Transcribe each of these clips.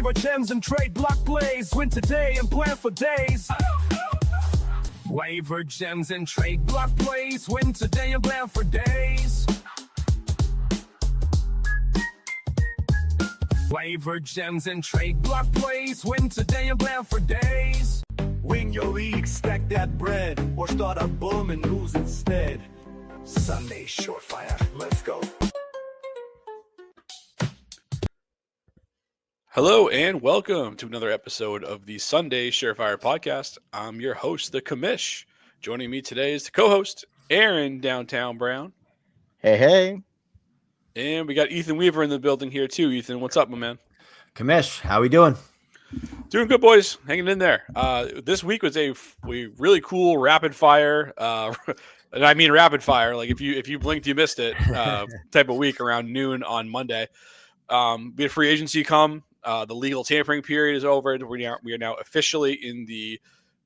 Waiver gems and trade block plays. Win today and plan for days. Waiver gems and trade block plays. Win today and plan for days. Waiver gems and trade block plays. Win today and plan for days. Win your league, stack that bread, or start a boom and lose instead. Sunday Surefire, let's go. Hello and welcome to another episode of the Sunday Surefire podcast. I'm your host, the Commish. Joining me today is the co-host, Aaron Downtown Brown. Hey. And we got Ethan Weaver in the building here too. Ethan, what's up, my man? Commish, how we doing? Doing good, boys. Hanging in there. This week was a really cool rapid fire, and I mean rapid fire. Like if you blinked, you missed it. Type of week around noon on Monday. We had free agency come. The legal tampering period is over. We are now officially in the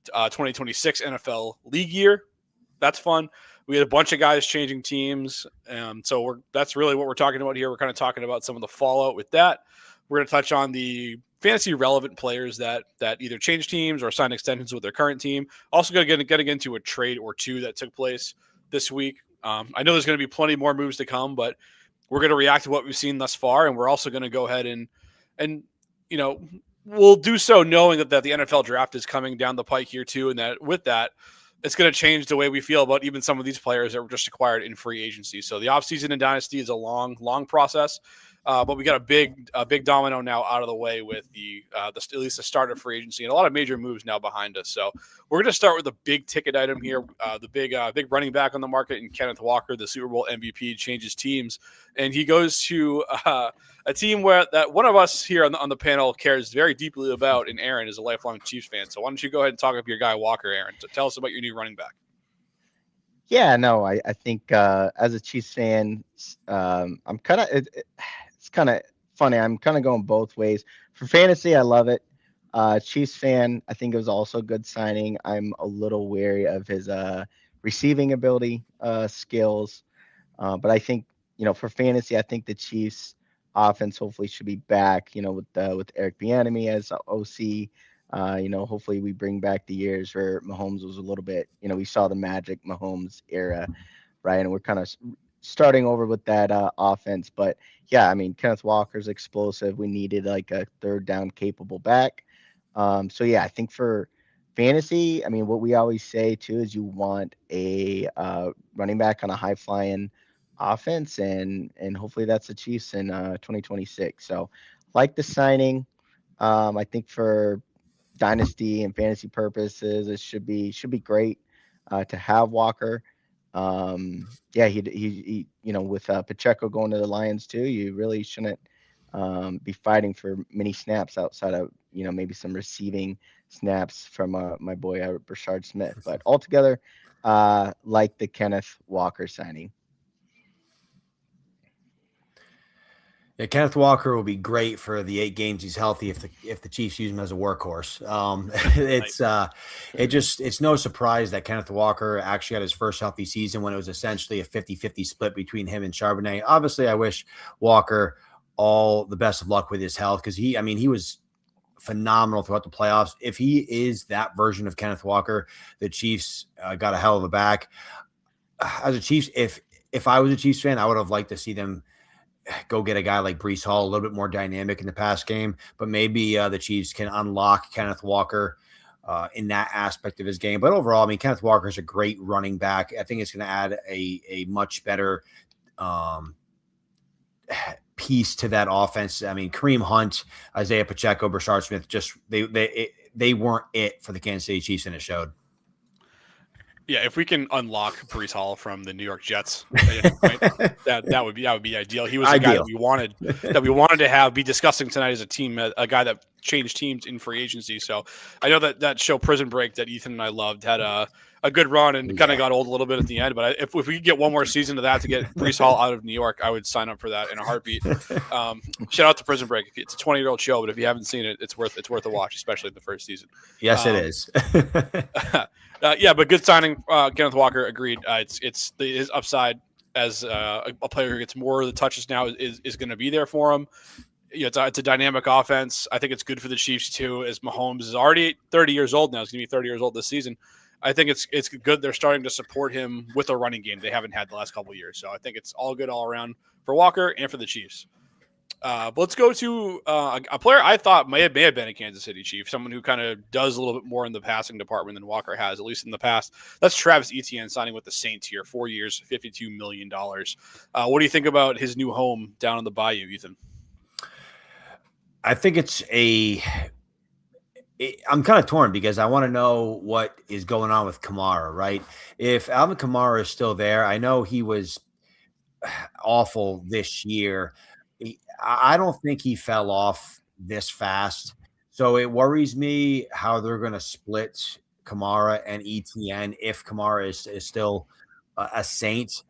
2026 NFL league year. That's fun. We had a bunch of guys changing teams, so that's really what we're talking about here. We're kind of talking about some of the fallout with that. We're going to touch on the fantasy relevant players that either changed teams or signed extensions with their current team. Also going to getting into a trade or two that took place this week. I know there's going to be plenty more moves to come, but we're going to react to what we've seen thus far, and we're also going to go ahead and you know, we'll do so knowing that the NFL draft is coming down the pike here too, and that with that, it's going to change the way we feel about even some of these players that were just acquired in free agency. So the offseason in Dynasty is a long process, but we got a big domino now out of the way with at least the start of free agency and a lot of major moves now behind us. So we're going to start with the big ticket item here, the big running back on the market in Kenneth Walker, the Super Bowl MVP, changes teams, and he goes to a team that one of us here on the panel cares very deeply about, and Aaron is a lifelong Chiefs fan. So why don't you go ahead and talk up your guy Walker, Aaron? So tell us about your new running back. Yeah, no, I think as a Chiefs fan, I'm kind of it's kind of funny. I'm kind of going both ways. For fantasy, I love it. Chiefs fan, I think it was also a good signing. I'm a little wary of his receiving ability, skills, but I think for fantasy, I think the Chiefs offense hopefully should be back. With Eric Bieniemy as OC. Hopefully we bring back the years where Mahomes was a little bit, we saw the magic Mahomes era, right? And we're kind of starting over with that offense. But yeah, I mean, Kenneth Walker's explosive. We needed like a third down capable back. So yeah, I think for fantasy, I mean, what we always say too is you want a running back on a high flying offense, and hopefully that's the Chiefs in 2026. So like the signing. I think for dynasty and fantasy purposes, it should be great to have Walker. Yeah, he with Pacheco going to the Lions too, you really shouldn't be fighting for many snaps outside of maybe some receiving snaps from my boy Brashard Smith. But altogether, like the Kenneth Walker signing. Yeah, Kenneth Walker will be great for the 8 games he's healthy if the Chiefs use him as a workhorse. It's no surprise that Kenneth Walker actually had his first healthy season when it was essentially a 50-50 split between him and Charbonnet. Obviously, I wish Walker all the best of luck with his health because he was phenomenal throughout the playoffs. If he is that version of Kenneth Walker, the Chiefs got a hell of a back. As a Chiefs, if I was a Chiefs fan, I would have liked to see them go get a guy like Breece Hall, a little bit more dynamic in the pass game, but maybe the Chiefs can unlock Kenneth Walker in that aspect of his game. But overall, I mean, Kenneth Walker is a great running back. I think it's going to add a much better piece to that offense. I mean, Kareem Hunt, Isaiah Pacheco, Brashard Smith, just they weren't it for the Kansas City Chiefs, and it showed. Yeah, if we can unlock Breece Hall from the New York Jets, that would be ideal. He was a guy that we wanted to have be discussing tonight as a team, a guy that changed teams in free agency. So I know that show Prison Break that Ethan and I loved had a good run and kind of got old a little bit at the end. But if we could get one more season of that to get Breece Hall out of New York, I would sign up for that in a heartbeat. Shout out to Prison Break. It's a 20-year-old show, but if you haven't seen it, it's worth a watch, especially the first season. Yes, it is. Yeah, but good signing, Kenneth Walker. Agreed. It's his upside as a player who gets more of the touches now is going to be there for him. it's a dynamic offense. I think it's good for the Chiefs too, as Mahomes is already 30 years old now. He's going to be 30 years old this season. I think it's good they're starting to support him with a running game they haven't had the last couple of years. So I think it's all good all around for Walker and for the Chiefs. But let's go to a player I thought may have been a Kansas City Chief, someone who kind of does a little bit more in the passing department than Walker has, at least in the past. That's Travis Etienne signing with the Saints here, 4 years, $52 million. What do you think about his new home down in the Bayou, Ethan? I think I'm kind of torn because I want to know what is going on with Kamara, right? If Alvin Kamara is still there, I know he was awful this year. I don't think he fell off this fast. So it worries me how they're going to split Kamara and ETN if Kamara is still a Saint.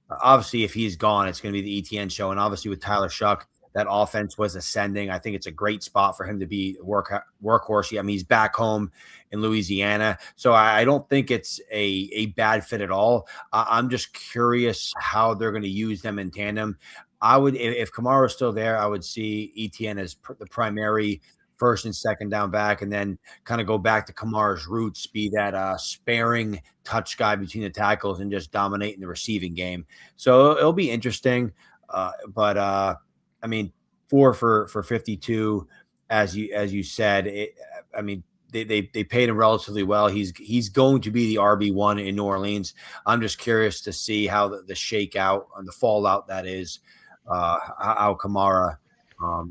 Obviously, if he's gone, it's going to be the ETN show. And obviously with Tyler Shuck, that offense was ascending. I think it's a great spot for him to be workhorse. I mean, he's back home in Louisiana. So I don't think it's a bad fit at all. I'm just curious how they're going to use them in tandem. I would, if Kamara is still there, I would see ETN as the primary first and second down back, and then kind of go back to Kamara's roots, be that sparing touch guy between the tackles and just dominating the receiving game. So it'll be interesting. But I mean, 4 for 52, as you said. I mean, they paid him relatively well. He's going to be the RB1 in New Orleans. I'm just curious to see how the shakeout and the fallout that is, how Kamara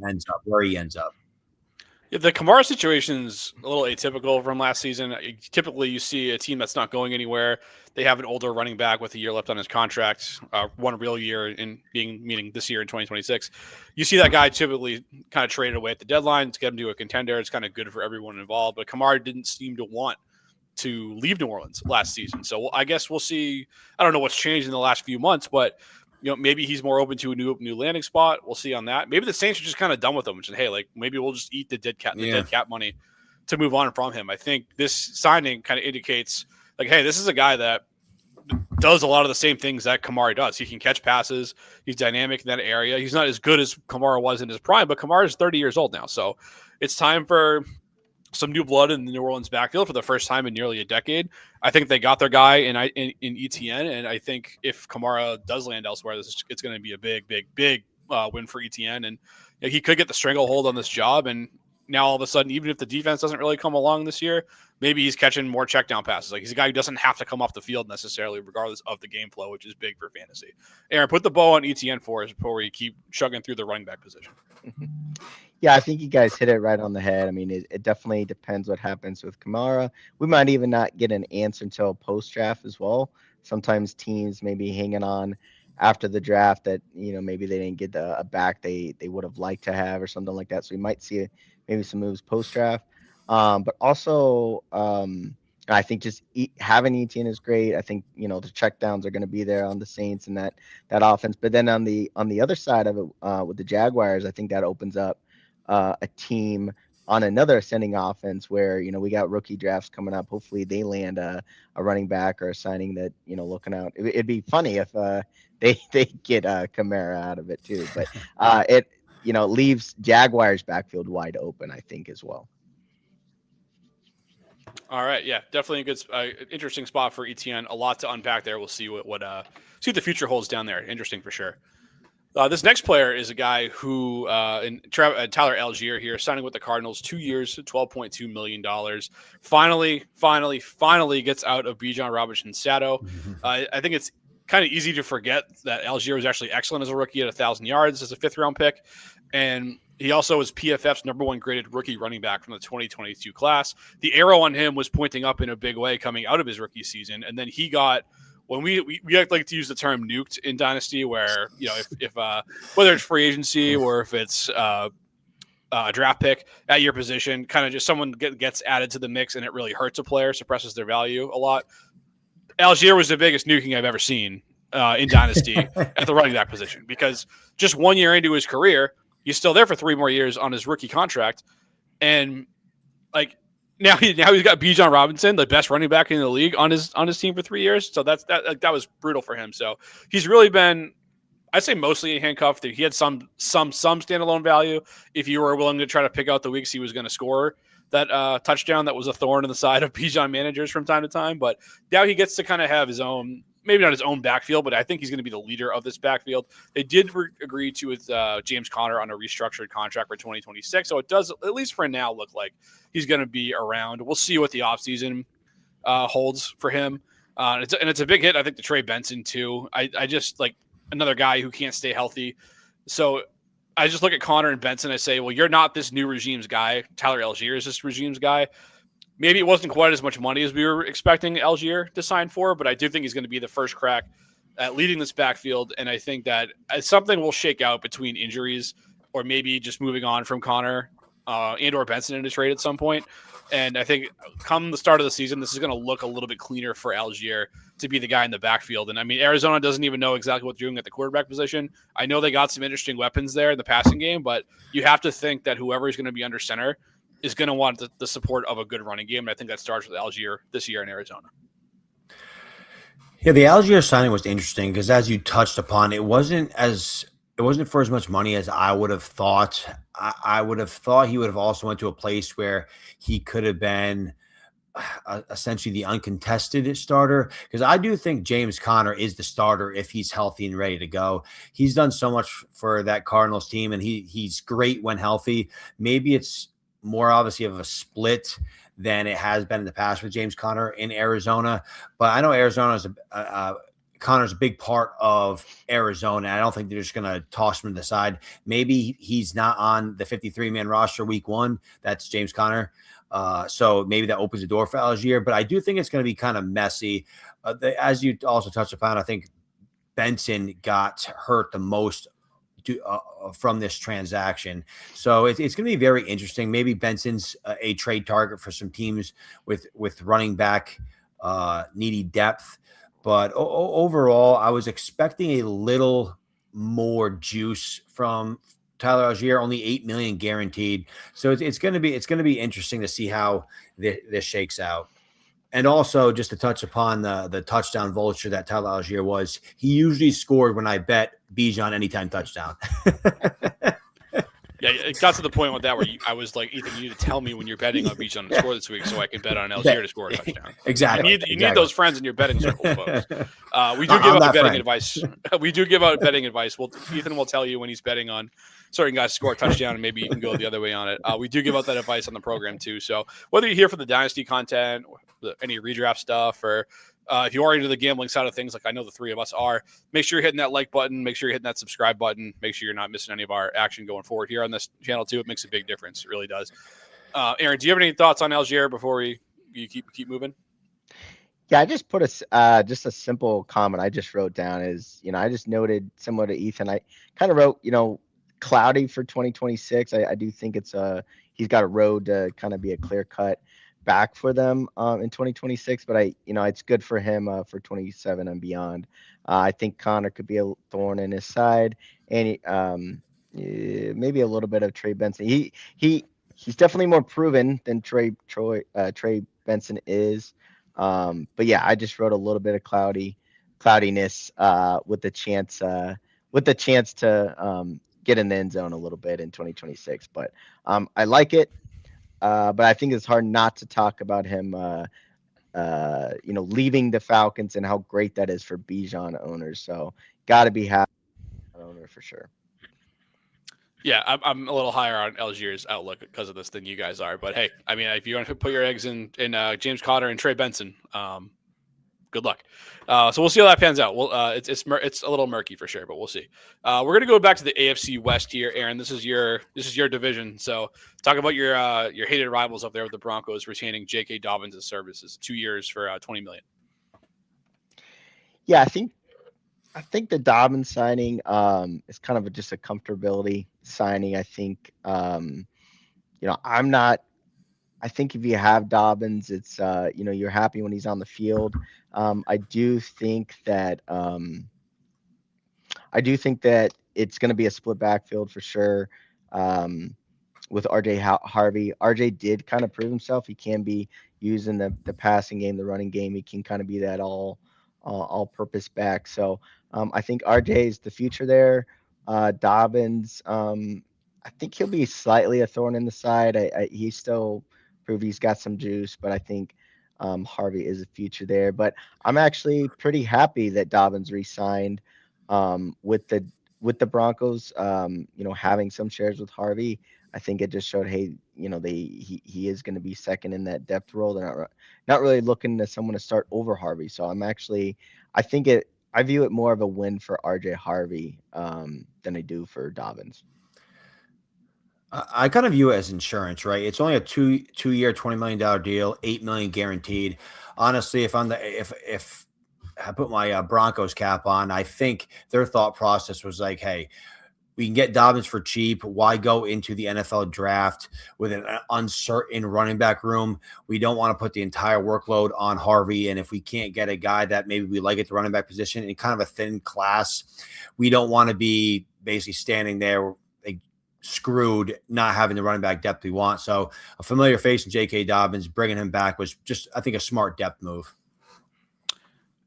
ends up, where he ends up. Yeah, the Kamara situation's a little atypical from last season. Typically, you see a team that's not going anywhere. They have an older running back with a year left on his contract, one real year meaning this year in 2026. You see that guy typically kind of traded away at the deadline to get him to a contender. It's kind of good for everyone involved. But Kamara didn't seem to want to leave New Orleans last season. So I guess we'll see. I don't know what's changed in the last few months, but maybe he's more open to a new landing spot. We'll see on that. Maybe the Saints are just kind of done with him and said, hey, like maybe we'll just eat the dead cap money to move on from him. I think this signing kind of indicates like, hey, this is a guy that does a lot of the same things that Kamara does. He can catch passes. He's dynamic in that area. He's not as good as Kamara was in his prime, but Kamara is 30 years old now. So it's time for some new blood in the New Orleans backfield for the first time in nearly a decade. I think they got their guy in ETN, and I think if Kamara does land elsewhere, it's going to be a big win for ETN, and he could get the stranglehold on this job. And now all of a sudden, even if the defense doesn't really come along this year, maybe he's catching more check down passes. Like he's a guy who doesn't have to come off the field necessarily, regardless of the game flow, which is big for fantasy. Aaron, put the bow on ETN for us before we keep chugging through the running back position. Yeah, I think you guys hit it right on the head. I mean, it definitely depends what happens with Kamara. We might even not get an answer until post-draft as well. Sometimes teams may be hanging on after the draft that, maybe they didn't get a back they would have liked to have or something like that. So we might see maybe some moves post-draft. But also, I think just having ETN is great. I think, the checkdowns are going to be there on the Saints and that offense. But then on the other side of it, with the Jaguars, I think that opens up a team on another ascending offense where, we got rookie drafts coming up. Hopefully they land a running back or a signing that, looking out. It'd be funny if they get Kamara out of it too. But it leaves Jaguars backfield wide open, I think, as well. All right, yeah, definitely a good, interesting spot for ETN. A lot to unpack there. We'll see what the future holds down there. Interesting for sure. This next player is a guy who, Tyler Algier here, signing with the Cardinals, 2 years, $12.2 million. Finally gets out of Bijan Robinson's shadow. I think it's kind of easy to forget that Algier was actually excellent as a rookie at 1,000 yards as a fifth-round pick. And he also was PFF's number 1 graded rookie running back from the 2022 class. The arrow on him was pointing up in a big way coming out of his rookie season. And then he got, when we like to use the term nuked in Dynasty, where, if whether it's free agency or if it's a draft pick at your position, kind of just someone gets added to the mix and it really hurts a player, suppresses their value a lot. Algier was the biggest nuking I've ever seen in Dynasty at the running back position, because just 1 year into his career, he's still there for 3 more years on his rookie contract. And like now he's got Bijan Robinson, the best running back in the league, on his team for 3 years. So that was brutal for him. So he's really been I'd say mostly handcuffed. He had some standalone value if you were willing to try to pick out the weeks he was going to score that touchdown that was a thorn in the side of Bijan managers from time to time. But now he gets to kind of have his own, maybe not his own backfield, but I think he's going to be the leader of this backfield. They did agree to with James Conner on a restructured contract for 2026, so it does, at least for now, look like he's going to be around. We'll see what the offseason holds for him. It's a big hit, I think, to Trey Benson too. I just like another guy who can't stay healthy. So I just look at Connor and Benson. I say, well, you're not this new regime's guy. Tyler Algier is this regime's guy. Maybe it wasn't quite as much money as we were expecting Algier to sign for, but I do think he's going to be the first crack at leading this backfield. And I think that something will shake out between injuries or maybe just moving on from Connor and or Benson in a trade at some point. And I think come the start of the season, this is going to look a little bit cleaner for Algier to be the guy in the backfield. And I mean, Arizona doesn't even know exactly what they're doing at the quarterback position. I know they got some interesting weapons there in the passing game, but you have to think that whoever is going to be under center is going to want the support of a good running game. And I think that starts with Algier this year in Arizona. Yeah, the Algier signing was interesting because, as you touched upon, it wasn't for as much money as I would have thought. I would have thought he would have also went to a place where he could have been essentially the uncontested starter, because I do think James Conner is the starter if he's healthy and ready to go. He's done so much for that Cardinals team, and he's great when healthy. Maybe it's more obviously of a split than it has been in the past with James Conner in Arizona, but I know Arizona is Connor's a big part of Arizona. I don't think they're just going to toss him to the side. Maybe he's not on the 53-man roster week one. That's James Conner. So maybe that opens the door for Algier. But I do think it's going to be kind of messy. As you also touched upon, I think Benson got hurt the most from this transaction. So it's going to be very interesting. Maybe Benson's a trade target for some teams with running back needy depth. But overall, I was expecting a little more juice from Tyler Algier, only $8 million guaranteed. So it's going to be interesting to see how this shakes out. And also, just to touch upon the touchdown vulture that Tyler Algier was, he usually scored when I bet Bijan anytime touchdown. Yeah, it got to the point with that where I was like, Ethan, you need to tell me when you're betting on Bijan to score this week so I can bet on Algier to score a touchdown. Exactly. You need those friends in your betting circle, folks. We do give out betting advice. We do give out betting advice. Ethan will tell you when he's betting on certain guys to score a touchdown, and maybe you can go the other way on it. We do give out that advice on the program too. So whether you're here for the Dynasty content, any redraft stuff, or if you are into the gambling side of things, like I know the three of us are, make sure you're hitting that like button. Make sure you're hitting that subscribe button. Make sure you're not missing any of our action going forward here on this channel too. It makes a big difference. It really does. Aaron, do you have any thoughts on Algier before you keep moving? Yeah, I just put just a simple comment I just wrote down is, I just noted similar to Ethan. I kind of wrote, cloudy for 2026. I do think he's got a road to kind of be a clear cut back for them in 2026, but it's good for him for 27 and beyond. I think Connor could be a thorn in his side, and maybe a little bit of Trey Benson. He's definitely more proven than Trey Benson is. But yeah, I just wrote a little bit of cloudiness with the chance to get in the end zone a little bit in 2026. But I like it. But I think it's hard not to talk about him, leaving the Falcons and how great that is for Bijan owners. So got to be happy owner for sure. Yeah, I'm a little higher on Algier's outlook because of this than you guys are. But hey, I mean, if you want to put your eggs in James Conner and Trey Benson, good luck. So we'll see how that pans out. It's a little murky for sure, but we'll see. We're gonna go back to the AFC West here, Aaron. This is your division. So talk about your hated rivals up there with the Broncos retaining J.K. Dobbins' services, 2 years for $20 million. Yeah, I think the Dobbins signing is kind of just a comfortability signing. I think I think if you have Dobbins, it's you're happy when he's on the field. I do think that it's going to be a split backfield for sure with RJ Harvey. RJ did kind of prove himself. He can be used in the passing game, the running game. He can kind of be that all-purpose back. So I think RJ is the future there. Dobbins, I think he'll be slightly a thorn in the side. He still prove he's got some juice, but I think Harvey is a future there. But I'm actually pretty happy that Dobbins re-signed with the Broncos. Having some shares with Harvey, I think it just showed, hey, he is going to be second in that depth role. They're not really looking to someone to start over Harvey. So I view it more of a win for RJ Harvey than I do for Dobbins. I kind of view it as insurance, right? It's only a two-year, $20 million deal, $8 million guaranteed. Honestly, if I put my Broncos cap on, I think their thought process was like, hey, we can get Dobbins for cheap. Why go into the NFL draft with an uncertain running back room? We don't want to put the entire workload on Harvey. And if we can't get a guy that maybe we like at the running back position in kind of a thin class, we don't want to be basically standing there like screwed, not having the running back depth we want. So a familiar face in J.K. Dobbins, bringing him back was just, I think, a smart depth move.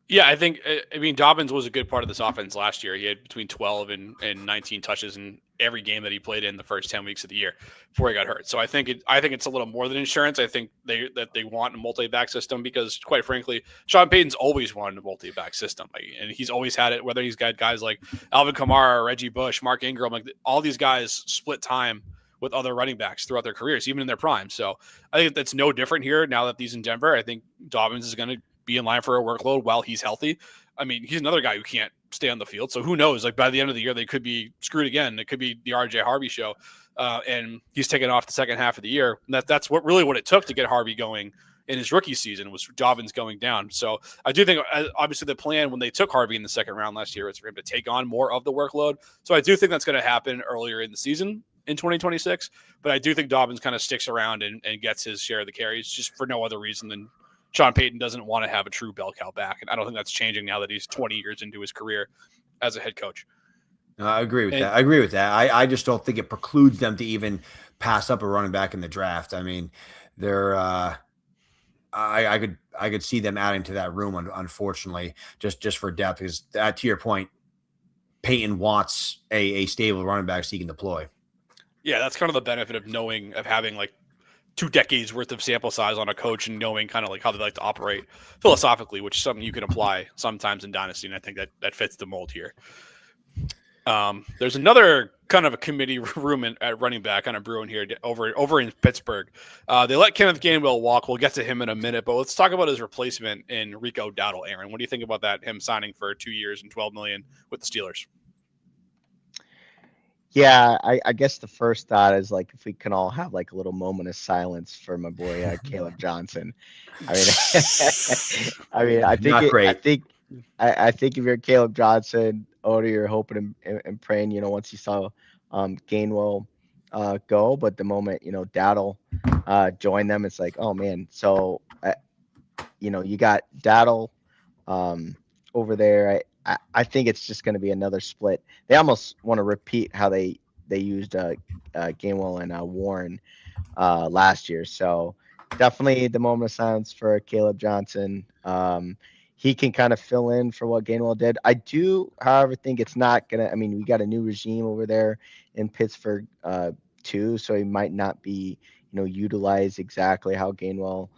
Yeah, I mean, Dobbins was a good part of this offense last year. He had between 12 and 19 touches in every game that he played in the first 10 weeks of the year before he got hurt. So I think it's a little more than insurance. I think they want a multi-back system because, quite frankly, Sean Payton's always wanted a multi-back system. And he's always had it, whether he's got guys like Alvin Kamara, Reggie Bush, Mark Ingram, like all these guys split time with other running backs throughout their careers, even in their prime. So I think that's no different here now that he's in Denver. I think Dobbins is going to be in line for a workload while he's healthy. I mean, he's another guy who can't stay on the field. So who knows? Like by the end of the year, they could be screwed again. It could be the RJ Harvey show. And he's taken off the second half of the year. And that's what it took to get Harvey going in his rookie season was Dobbins going down. So I do think obviously the plan when they took Harvey in the second round last year was for him to take on more of the workload. So I do think that's going to happen earlier in the season in 2026. But I do think Dobbins kind of sticks around and gets his share of the carries just for no other reason than Sean Payton doesn't want to have a true bell cow back. And I don't think that's changing now that he's 20 years into his career as a head coach. No, I agree with that. I just don't think it precludes them to even pass up a running back in the draft. I mean, they're I could see them adding to that room, unfortunately, just for depth. Because to your point, Payton wants a stable running back so he can deploy. Yeah, that's kind of the benefit of having like 2 decades worth of sample size on a coach and knowing kind of like how they like to operate philosophically, which is something you can apply sometimes in Dynasty. And I think that fits the mold here. There's another kind of a committee room at running back kind of brewing here over in Pittsburgh. They let Kenneth Gainwell walk. We'll get to him in a minute, but let's talk about his replacement in Rico Dowdle. Aaron, what do you think about that? Him signing for 2 years and $12 million with the Steelers? Yeah, I guess the first thought is like if we can all have like a little moment of silence for my boy Caleb Johnson. I mean, I think if you're Caleb Johnson, you're hoping and praying, once you saw Gainwell go, but the moment Dowdle joined them, it's like, oh man. So you got Dowdle over there. I think it's just going to be another split. They almost want to repeat how they used Gainwell and Warren last year. So definitely the moment of silence for Caleb Johnson. He can kind of fill in for what Gainwell did. I do, however, think it's not going to – I mean, we got a new regime over there in Pittsburgh too, so he might not be, utilized exactly how Gainwell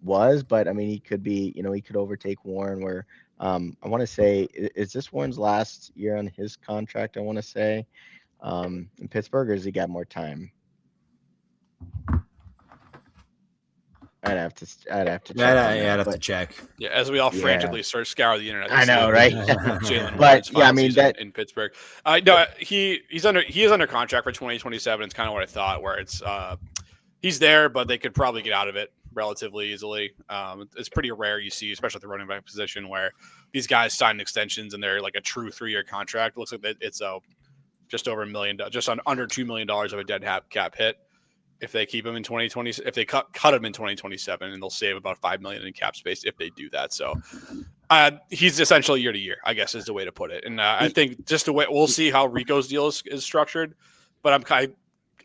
was. But, I mean, he could be – he could overtake Warren where – I want to say, is this Warren's last year on his contract? I want to say in Pittsburgh, or has he got more time? I'd have to check. I'd have to check. Yeah, as we all frantically start scour the internet. I know, right? But yeah, I mean that in Pittsburgh. No, he is under contract for 2027. It's kind of what I thought. Where it's he's there, but they could probably get out of it relatively easily. It's pretty rare you see, especially at the running back position, where these guys sign extensions and they're like a true 3-year contract. It looks like it's just over $1 million, just under $2 million of a dead cap hit if they keep him in 2020. If they cut him in 2027, and they'll save about $5 million in cap space if they do that. So he's essentially year to year, I guess is the way to put it. And I think just the way we'll see how Rico's deal is structured, but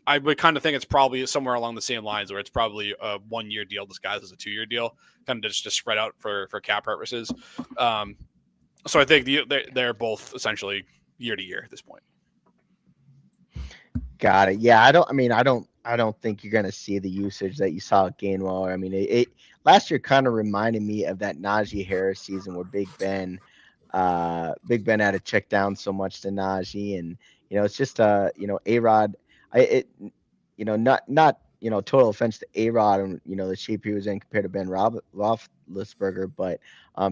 I would kind of think it's probably somewhere along the same lines where it's probably a 1-year deal disguised as a 2-year deal, kind of just to spread out for cap purposes. So I think they're both essentially year to year at this point. Got it. Yeah, I don't. I mean, I don't think you're gonna see the usage that you saw at Gainwell. I mean, it last year kind of reminded me of that Najee Harris season where Big Ben had to check down so much to Najee, and it's just A Rod. It not total offense to A Rod and the shape he was in compared to Ben Roethlisberger, but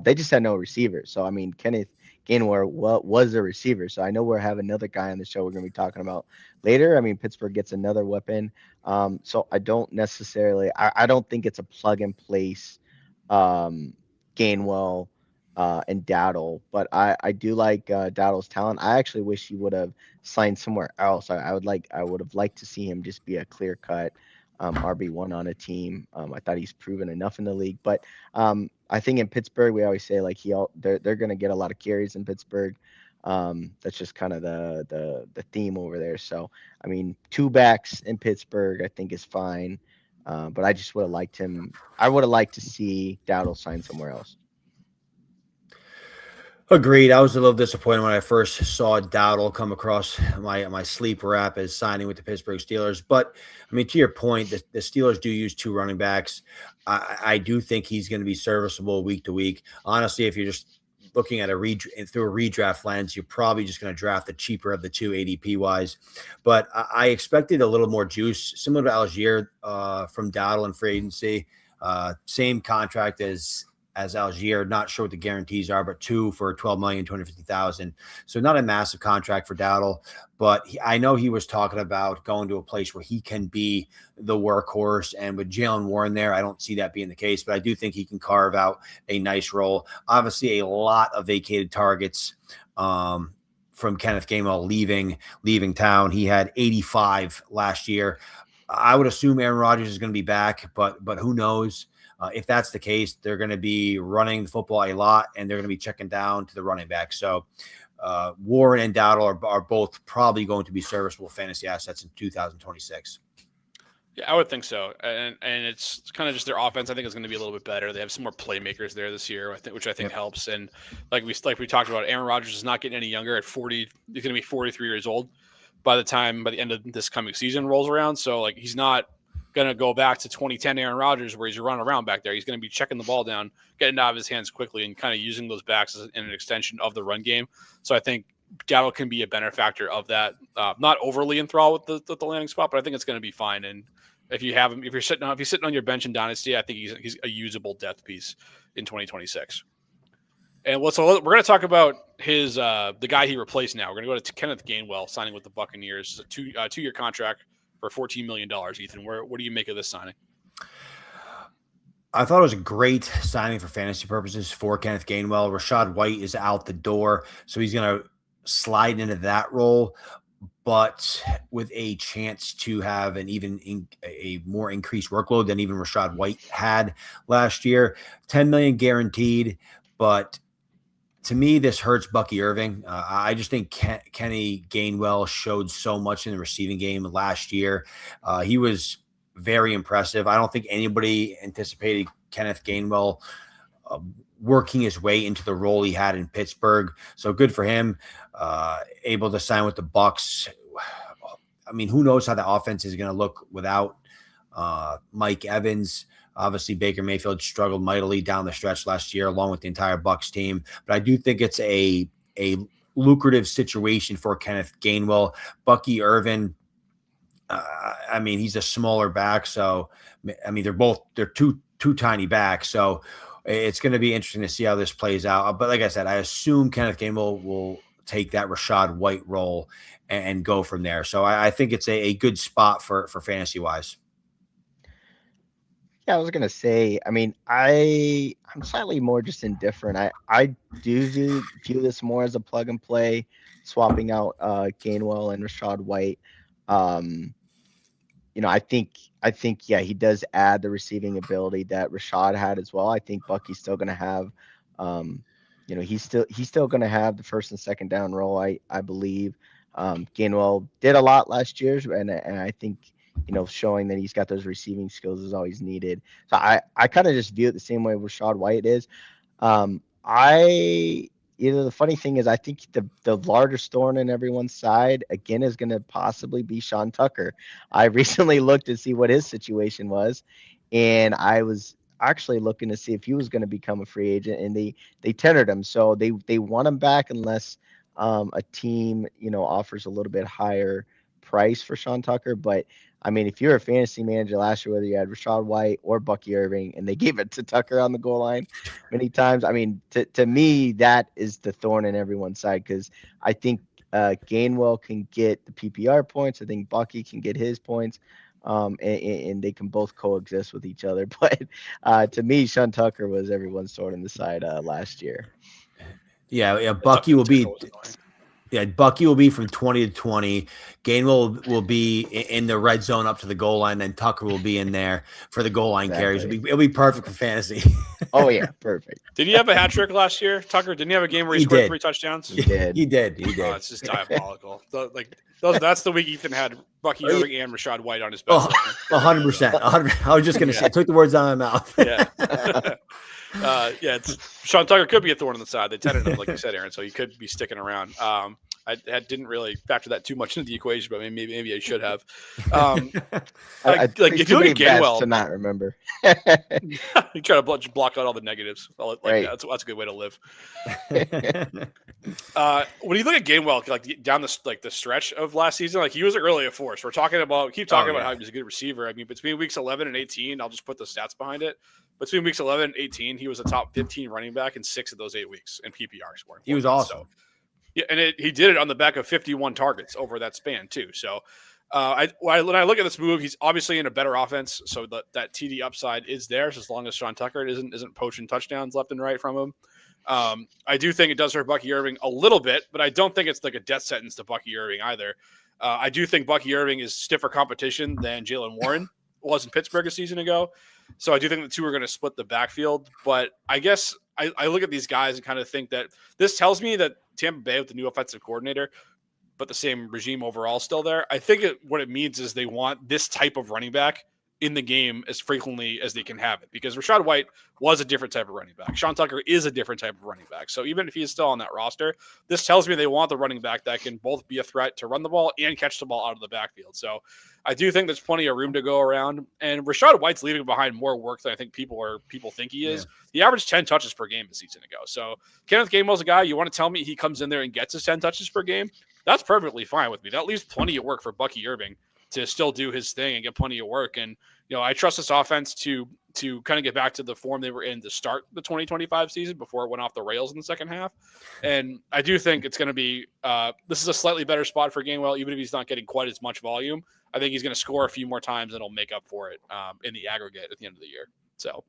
they just had no receiver. So I mean, Kenneth Gainwell was a receiver. So I know we'll have another guy on the show we're going to be talking about later. I mean, Pittsburgh gets another weapon. So I don't necessarily, I don't think it's a plug and place Gainwell and Dowdle, but I do like Dowdle's talent. I actually wish he would have signed somewhere else. I would have liked to see him just be a clear cut RB1 on a team. I thought he's proven enough in the league, but I think in Pittsburgh we always say like they're going to get a lot of carries in Pittsburgh. That's just kind of the theme over there. So I mean, 2 backs in Pittsburgh I think is fine, but I just would have liked him. I would have liked to see Dowdle sign somewhere else. Agreed. I was a little disappointed when I first saw Dowdle come across my sleeper app as signing with the Pittsburgh Steelers. But I mean, to your point, the Steelers do use 2 running backs. I do think he's going to be serviceable week to week. Honestly, if you're just looking at through a redraft lens, you're probably just going to draft the cheaper of the 2 ADP wise. But I expected a little more juice, similar to Algier from Dowdle in free agency. Same contract as Algier, not sure what the guarantees are, but 2 for $12,250,000. So not a massive contract for Dowdle, but I know he was talking about going to a place where he can be the workhorse. And with Jalen Warren there, I don't see that being the case, but I do think he can carve out a nice role. Obviously, a lot of vacated targets from Kenneth Gainwell leaving town. He had 85 last year. I would assume Aaron Rodgers is going to be back, but who knows? If that's the case, they're going to be running the football a lot, and they're going to be checking down to the running back. So Warren and Dowdle are both probably going to be serviceable fantasy assets in 2026. Yeah, I would think so, and it's kind of just their offense. I think is going to be a little bit better. They have some more playmakers there this year, which I think helps. And like we talked about, Aaron Rodgers is not getting any younger. At 40, he's going to be 43 years old by the end of this coming season rolls around. So like he's not going to go back to 2010 Aaron Rodgers where he's running around back there. He's going to be checking the ball down, getting it out of his hands quickly, and kind of using those backs as an extension of the run game. So I think Dowdle can be a benefactor of that. Not overly enthralled with the landing spot, but I think it's going to be fine. And if you have him, if he's sitting on your bench in Dynasty, I think he's a usable depth piece in 2026. And we're going to talk about the guy he replaced now. We're going to go to Kenneth Gainwell signing with the Buccaneers, a 2-year contract for $14 million. Ethan, what do you make of this signing? I thought it was a great signing for fantasy purposes for Kenneth Gainwell. Rachaad White is out the door, so he's going to slide into that role, but with a chance to have a more increased workload than even Rachaad White had last year. $10 million guaranteed, but to me, this hurts Bucky Irving. I just think Kenny Gainwell showed so much in the receiving game last year. He was very impressive. I don't think anybody anticipated Kenneth Gainwell working his way into the role he had in Pittsburgh. So good for him. Able to sign with the Bucs. I mean, who knows how the offense is going to look without Mike Evans. Obviously, Baker Mayfield struggled mightily down the stretch last year, along with the entire Bucs team. But I do think it's a lucrative situation for Kenneth Gainwell. Bucky Irvin, I mean, he's a smaller back, so I mean, they're two tiny backs. So it's going to be interesting to see how this plays out. But like I said, I assume Kenneth Gainwell will take that Rachaad White role and go from there. So I think it's a good spot for fantasy wise. Yeah, I was gonna say. I mean, I'm slightly more just indifferent. I do view this more as a plug and play, swapping out Gainwell and Rachaad White. I think yeah, he does add the receiving ability that Rachaad had as well. I think Bucky's still gonna have, he's still gonna have the first and second down role. I believe. Gainwell did a lot last year, and I think. Showing that he's got those receiving skills is always needed. So I kind of just view it the same way Rachaad White is. I the funny thing is, I think the largest thorn in everyone's side again is going to possibly be Sean Tucker. I recently looked to see what his situation was, and I was actually looking to see if he was going to become a free agent, and they tendered him, so they want him back unless a team offers a little bit higher price for Sean Tucker. But I mean, if you're a fantasy manager last year, whether you had Rashad White or Bucky Irving, and they gave it to Tucker on the goal line many times, I mean, to me, that is the thorn in everyone's side, because I think Gainwell can get the PPR points. I think Bucky can get his points, and they can both coexist with each other. But to me, Sean Tucker was everyone's thorn in the side last year. Yeah, Bucky will be. Yeah, Bucky will be from 20 to 20. Gainwell will be in the red zone up to the goal line. Then Tucker will be in there for the goal line carries. It'll be perfect for fantasy. Oh, yeah, perfect. Did he have a hat trick last year, Tucker? Didn't he have a game where he scored 3 touchdowns? He did. He did. Oh, it's just diabolical. That's the week Ethan had Bucky Irving and Rashad White on his best. 100%. I was just going to say, I took the words out of my mouth. Yeah. Sean Tucker could be a thorn in the side. They tended him, like you said, Aaron, so he could be sticking around. I didn't really factor that too much into the equation, but maybe I should have. If you look at Gainwell, to not remember, you try to block out all the negatives. Right. That's a good way to live. When you look at Gainwell, like down the stretch of last season, like he was really a force. Keep talking about how he was a good receiver. I mean, between weeks 11 and 18, I'll just put the stats behind it. Between weeks 11 and 18, he was a top 15 running back in 6 of those 8 weeks in PPR scoring. He was awesome. So, yeah, and he did it on the back of 51 targets over that span too. So when I look at this move, he's obviously in a better offense, so that TD upside is there. So as long as Sean Tucker isn't poaching touchdowns left and right from him, I do think it does hurt Bucky Irving a little bit, but I don't think it's like a death sentence to Bucky Irving either. I do think Bucky Irving is stiffer competition than Jaylen Warren was in Pittsburgh a season ago. So I do think the two are going to split the backfield. But I guess I look at these guys and kind of think that this tells me that Tampa Bay with the new offensive coordinator, but the same regime overall still there. I think what it means is they want this type of running back in the game as frequently as they can have it, because Rashad White was a different type of running back. Sean Tucker is a different type of running back. So even if he's still on that roster, this tells me they want the running back that can both be a threat to run the ball and catch the ball out of the backfield. So I do think there's plenty of room to go around, and Rashad White's leaving behind more work than I think people think he is. Yeah. He averaged 10 touches per game a season ago. So Kenneth Gainwell's a guy, you want to tell me he comes in there and gets his 10 touches per game? That's perfectly fine with me. That leaves plenty of work for Bucky Irving to still do his thing and get plenty of work. And, I trust this offense to kind of get back to the form they were in to start the 2025 season before it went off the rails in the second half. And I do think it's going to be this is a slightly better spot for Gainwell, even if he's not getting quite as much volume. I think he's going to score a few more times and it'll make up for it in the aggregate at the end of the year. So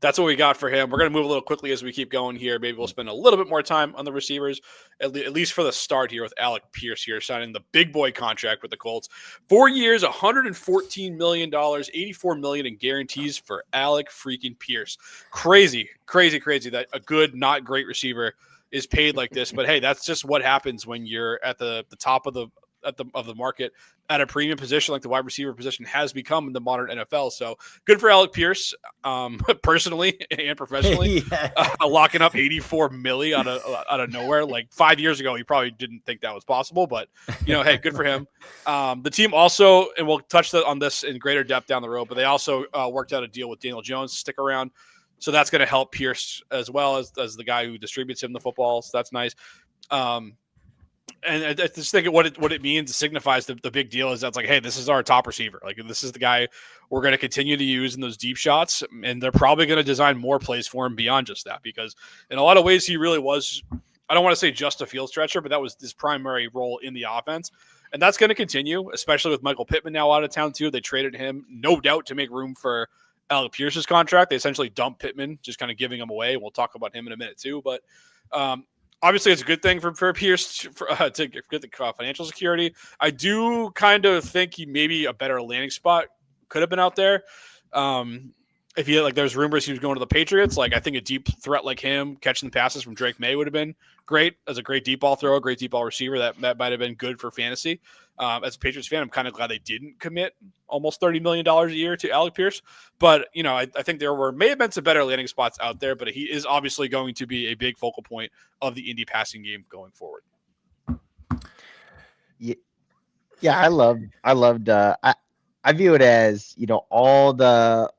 that's what we got for him. We're going to move a little quickly as we keep going here. Maybe we'll spend a little bit more time on the receivers, at least for the start here with Alec Pierce here signing the big boy contract with the Colts. 4 years, $114 million, $84 million in guarantees for Alec freaking Pierce. Crazy that a good, not great receiver is paid like this. But hey, that's just what happens when you're at the top of the market at a premium position like the wide receiver position has become in the modern NFL. So good for Alec Pierce, personally and professionally, locking up $84 million out of nowhere. Like 5 years ago, he probably didn't think that was possible, but hey, good for him. The team also, and we'll touch on this in greater depth down the road, but they also worked out a deal with Daniel Jones to stick around. So that's going to help Pierce as well as the guy who distributes him the football. So that's nice. And I just think what it means, it signifies the big deal is that's like, hey, this is our top receiver. Like, this is the guy we're going to continue to use in those deep shots. And they're probably going to design more plays for him beyond just that, because in a lot of ways he really was, I don't want to say just a field stretcher, but that was his primary role in the offense. And that's going to continue, especially with Michael Pittman now out of town too. They traded him, no doubt, to make room for Alec Pierce's contract. They essentially dumped Pittman, just kind of giving him away. We'll talk about him in a minute too. But, obviously, it's a good thing for Pierce to get the financial security. I do kind of think he maybe a better landing spot could have been out there. if he like, there's rumors he was going to the Patriots. Like, I think a deep threat like him catching the passes from Drake May would have been great as a great deep ball thrower, great deep ball receiver. That might have been good for fantasy. As a Patriots fan, I'm kind of glad they didn't commit almost $30 million a year to Alec Pierce. But, I think there may have been some better landing spots out there, but he is obviously going to be a big focal point of the Indy passing game going forward. Yeah, I loved I view it as, all the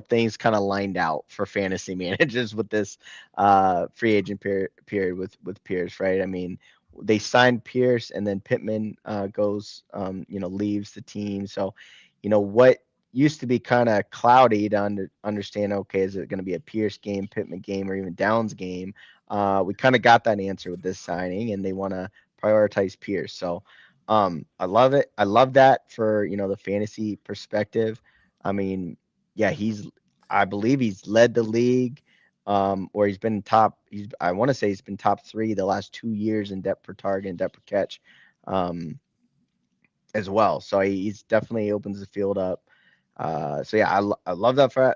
things kind of lined out for fantasy managers with this free agent period with Pierce, right? I mean, they signed Pierce and then Pittman goes leaves the team. So, what used to be kind of cloudy to understand, okay, is it going to be a Pierce game, Pittman game, or even Downs game? We kind of got that answer with this signing, and they want to prioritize Pierce. So I love it. I love that for, the fantasy perspective. I mean, yeah, I believe he's led the league, or he's been I want to say he's been top 3 the last 2 years in depth per target and depth per catch, as well. So he's definitely opens the field up. So yeah, I love that for,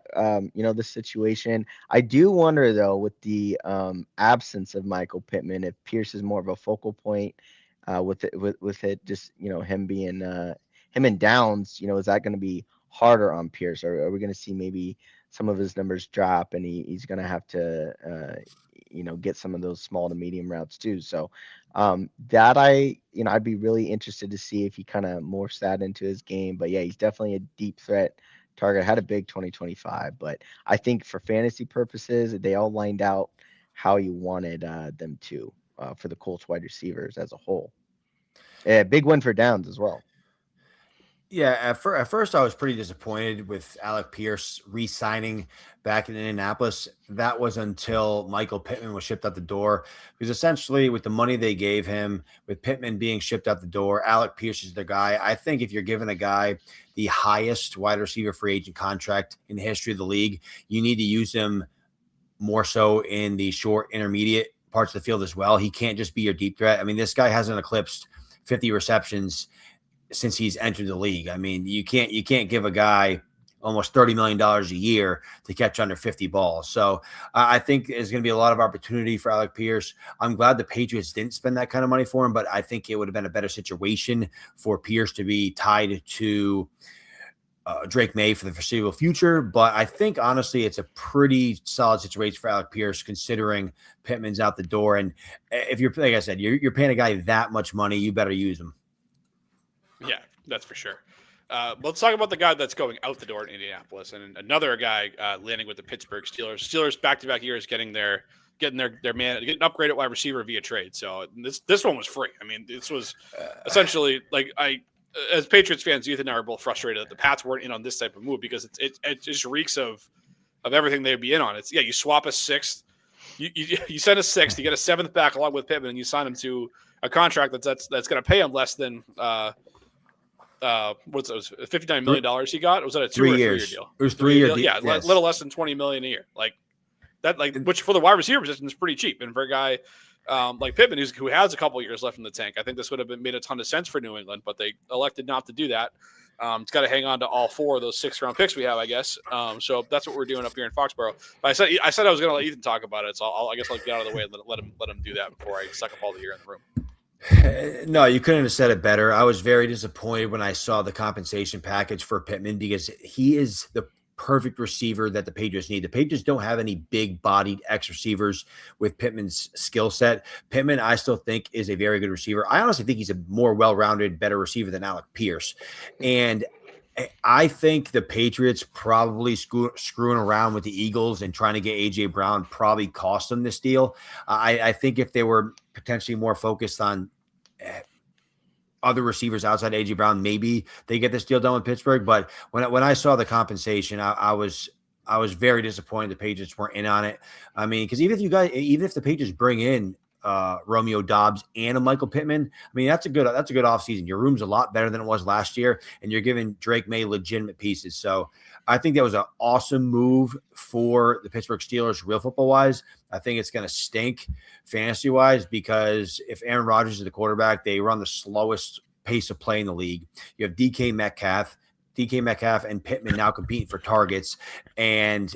this situation. I do wonder though, with the absence of Michael Pittman, if Pierce is more of a focal point, with it just, him being him and Downs, is that going to be harder on Pierce? Or are we going to see maybe some of his numbers drop and he's going to have to, get some of those small to medium routes too. So that I'd be really interested to see if he kind of morphs that into his game. But yeah, he's definitely a deep threat target. Had a big 2025, but I think for fantasy purposes, they all lined out how you wanted them to, for the Colts wide receivers as a whole. Big win for Downs as well. Yeah, at first I was pretty disappointed with Alec Pierce re-signing back in Indianapolis. That was until Michael Pittman was shipped out the door. Because essentially, with the money they gave him, with Pittman being shipped out the door, Alec Pierce is the guy. I think if you're giving a guy the highest wide receiver free agent contract in the history of the league, you need to use him more so in the short, intermediate parts of the field as well. He can't just be your deep threat. I mean, this guy hasn't eclipsed 50 receptions since he's entered the league. I mean, you can't give a guy almost $30 million a year to catch under 50 balls. So I think there's going to be a lot of opportunity for Alec Pierce. I'm glad the Patriots didn't spend that kind of money for him, but I think it would have been a better situation for Pierce to be tied to Drake May for the foreseeable future. But I think, honestly, it's a pretty solid situation for Alec Pierce, considering Pittman's out the door. And if you're, like I said, you're paying a guy that much money, you better use him. Yeah, that's for sure. Let's talk about the guy that's going out the door in Indianapolis, and another guy landing with the Pittsburgh Steelers. Steelers back-to-back years getting their man, getting upgraded wide receiver via trade. So this one was free. I mean, this was essentially like as Patriots fans, Ethan and I are both frustrated that the Pats weren't in on this type of move, because it just reeks of everything they'd be in on. It's you swap a sixth, you send a sixth, you get a seventh back along with Pittman, and you sign him to a contract that's going to pay him less than what's it was $59 million he got? Was that a 2 or 3 year deal? It was 3 year deal. Yeah, yes. Little less than $20 million a year. Like that, which for the wide receiver position is pretty cheap. And for a guy like Pittman, who has a couple years left in the tank, I think this would have made a ton of sense for New England, but they elected not to do that. It's got to hang on to all 4 of those 6th-round picks we have, I guess. So that's what we're doing up here in Foxborough. But I said I was going to let Ethan talk about it, so I guess I'll get out of the way and let him do that before I suck up all the air in the room. No, you couldn't have said it better. I was very disappointed when I saw the compensation package for Pittman, because he is the perfect receiver that the Patriots need. The Patriots don't have any big-bodied X receivers with Pittman's skill set. Pittman, I still think, is a very good receiver. I honestly think he's a more well-rounded, better receiver than Alec Pierce. And I think the Patriots probably screwing around with the Eagles and trying to get A.J. Brown probably cost them this deal. I think if they were potentially more focused on other receivers outside A.J. Brown, maybe they get this deal done with Pittsburgh. But when I saw the compensation, I was very disappointed the Patriots weren't in on it. I mean, because even if the Patriots bring in Romeo Doubs and a Michael Pittman, I mean, that's a good offseason. Your room's a lot better than it was last year, and you're giving Drake May legitimate pieces. So I think that was an awesome move for the Pittsburgh Steelers, real football wise. I think it's going to stink fantasy wise, because if Aaron Rodgers is the quarterback, they run the slowest pace of play in the league. You have DK Metcalf, DK Metcalf and Pittman now competing for targets, and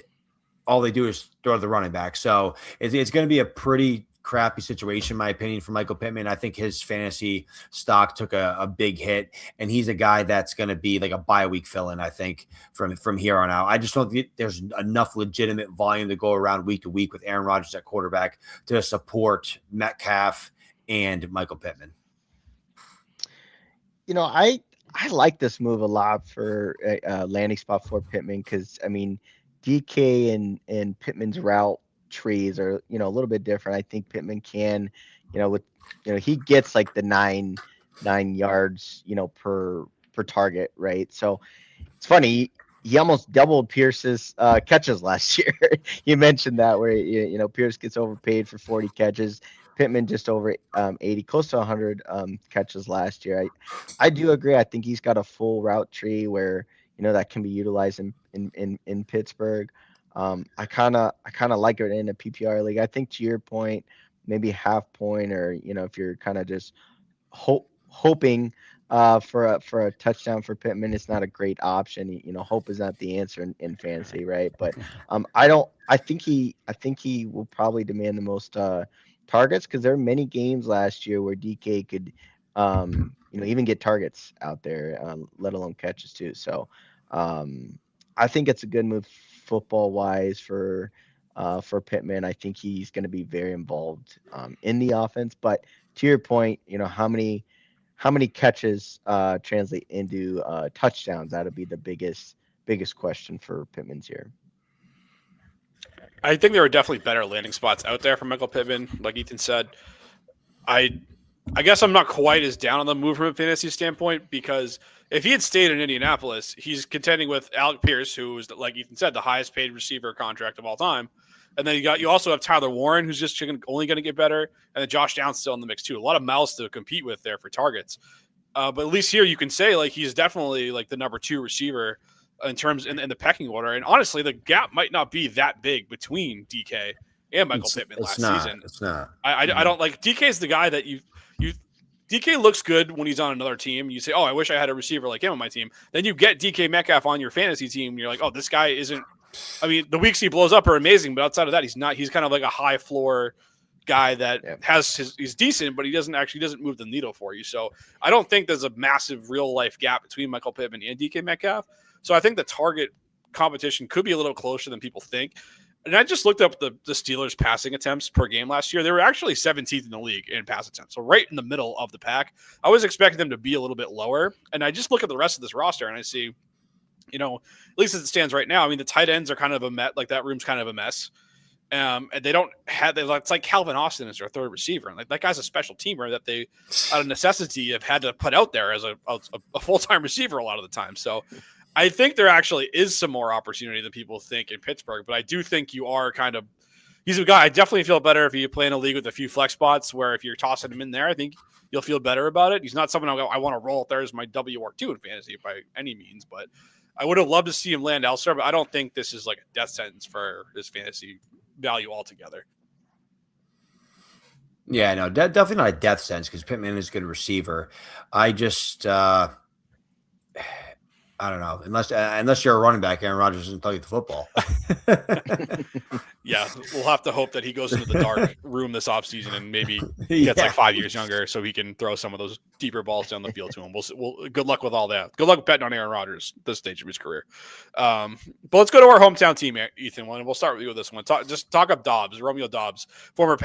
all they do is throw the running back. So it's going to be a pretty crappy situation, in my opinion, for Michael Pittman. I think his fantasy stock took a big hit, and he's a guy that's going to be like a bye week fill-in, I think, from here on out. I just don't think there's enough legitimate volume to go around week to week with Aaron Rodgers at quarterback to support Metcalf and Michael Pittman. I like this move a lot for a landing spot for Pittman because, I mean, DK and Pittman's route trees are, a little bit different. I think Pittman can, he gets like the nine yards, per target, right? So it's funny. He almost doubled Pierce's catches last year. You mentioned that where, Pierce gets overpaid for 40 catches. Pittman just over 80, close to 100 catches last year. I do agree. I think he's got a full route tree where that can be utilized in Pittsburgh. I kind of like it in a PPR league. I think to your point, maybe half point, or if you're kind of just hoping for a touchdown for Pittman, it's not a great option. Hope is not the answer in fantasy, right? But I think he will probably demand the most targets because there are many games last year where DK could even get targets out there, let alone catches too. So I think it's a good move football wise for Pittman. I think he's going to be very involved in the offense. But to your point, how many catches translate into touchdowns? That'll be the biggest question for Pittman's year. I think there are definitely better landing spots out there for Michael Pittman, like Ethan said. I guess I'm not quite as down on the move from a fantasy standpoint because if he had stayed in Indianapolis, he's contending with Alec Pierce, who is, like Ethan said, the highest paid receiver contract of all time. And then you also have Tyler Warren, who's just only going to get better, and then Josh Downs still in the mix too. A lot of mouths to compete with there for targets. But at least here you can say like he's definitely like the number 2 receiver in terms in the pecking order. And honestly, the gap might not be that big between DK and Michael Pittman last season. It's not. I don't like DK's the guy that you DK looks good when he's on another team. You say, oh, I wish I had a receiver like him on my team. Then you get DK Metcalf on your fantasy team. And you're like, oh, this guy isn't. I mean, the weeks he blows up are amazing, but outside of that, he's not. He's kind of like a high floor guy that he's decent, but he doesn't move the needle for you. So I don't think there's a massive real life gap between Michael Pittman and DK Metcalf. So I think the target competition could be a little closer than people think. And I just looked up the Steelers' passing attempts per game last year. They were actually 17th in the league in pass attempts, so right in the middle of the pack. I was expecting them to be a little bit lower. And I just look at the rest of this roster and I see, at least as it stands right now, I mean, the tight ends are kind of a mess. Like that room's kind of a mess. And they don't have, it's like Calvin Austin is their third receiver. And like that guy's a special teamer that they, out of necessity, have had to put out there as a full-time receiver a lot of the time. So I think there actually is some more opportunity than people think in Pittsburgh, but I do think he's a guy. I definitely feel better if you play in a league with a few flex spots where if you're tossing him in there, I think you'll feel better about it. He's not someone I want to roll up there as my WR2 in fantasy by any means, but I would have loved to see him land elsewhere, but I don't think this is like a death sentence for his fantasy value altogether. Yeah, no, definitely not a death sentence because Pittman is a good receiver. I just, I don't know. Unless you're a running back, Aaron Rodgers doesn't throw you the football. Yeah, we'll have to hope that he goes into the dark room this offseason and maybe gets like 5 years younger so he can throw some of those deeper balls down the field to him. We'll good luck with all that. Good luck betting on Aaron Rodgers at this stage of his career. But let's go to our hometown team, Ethan. We'll start with you with this one. Talk up Dobbs, Romeo Dobbs, former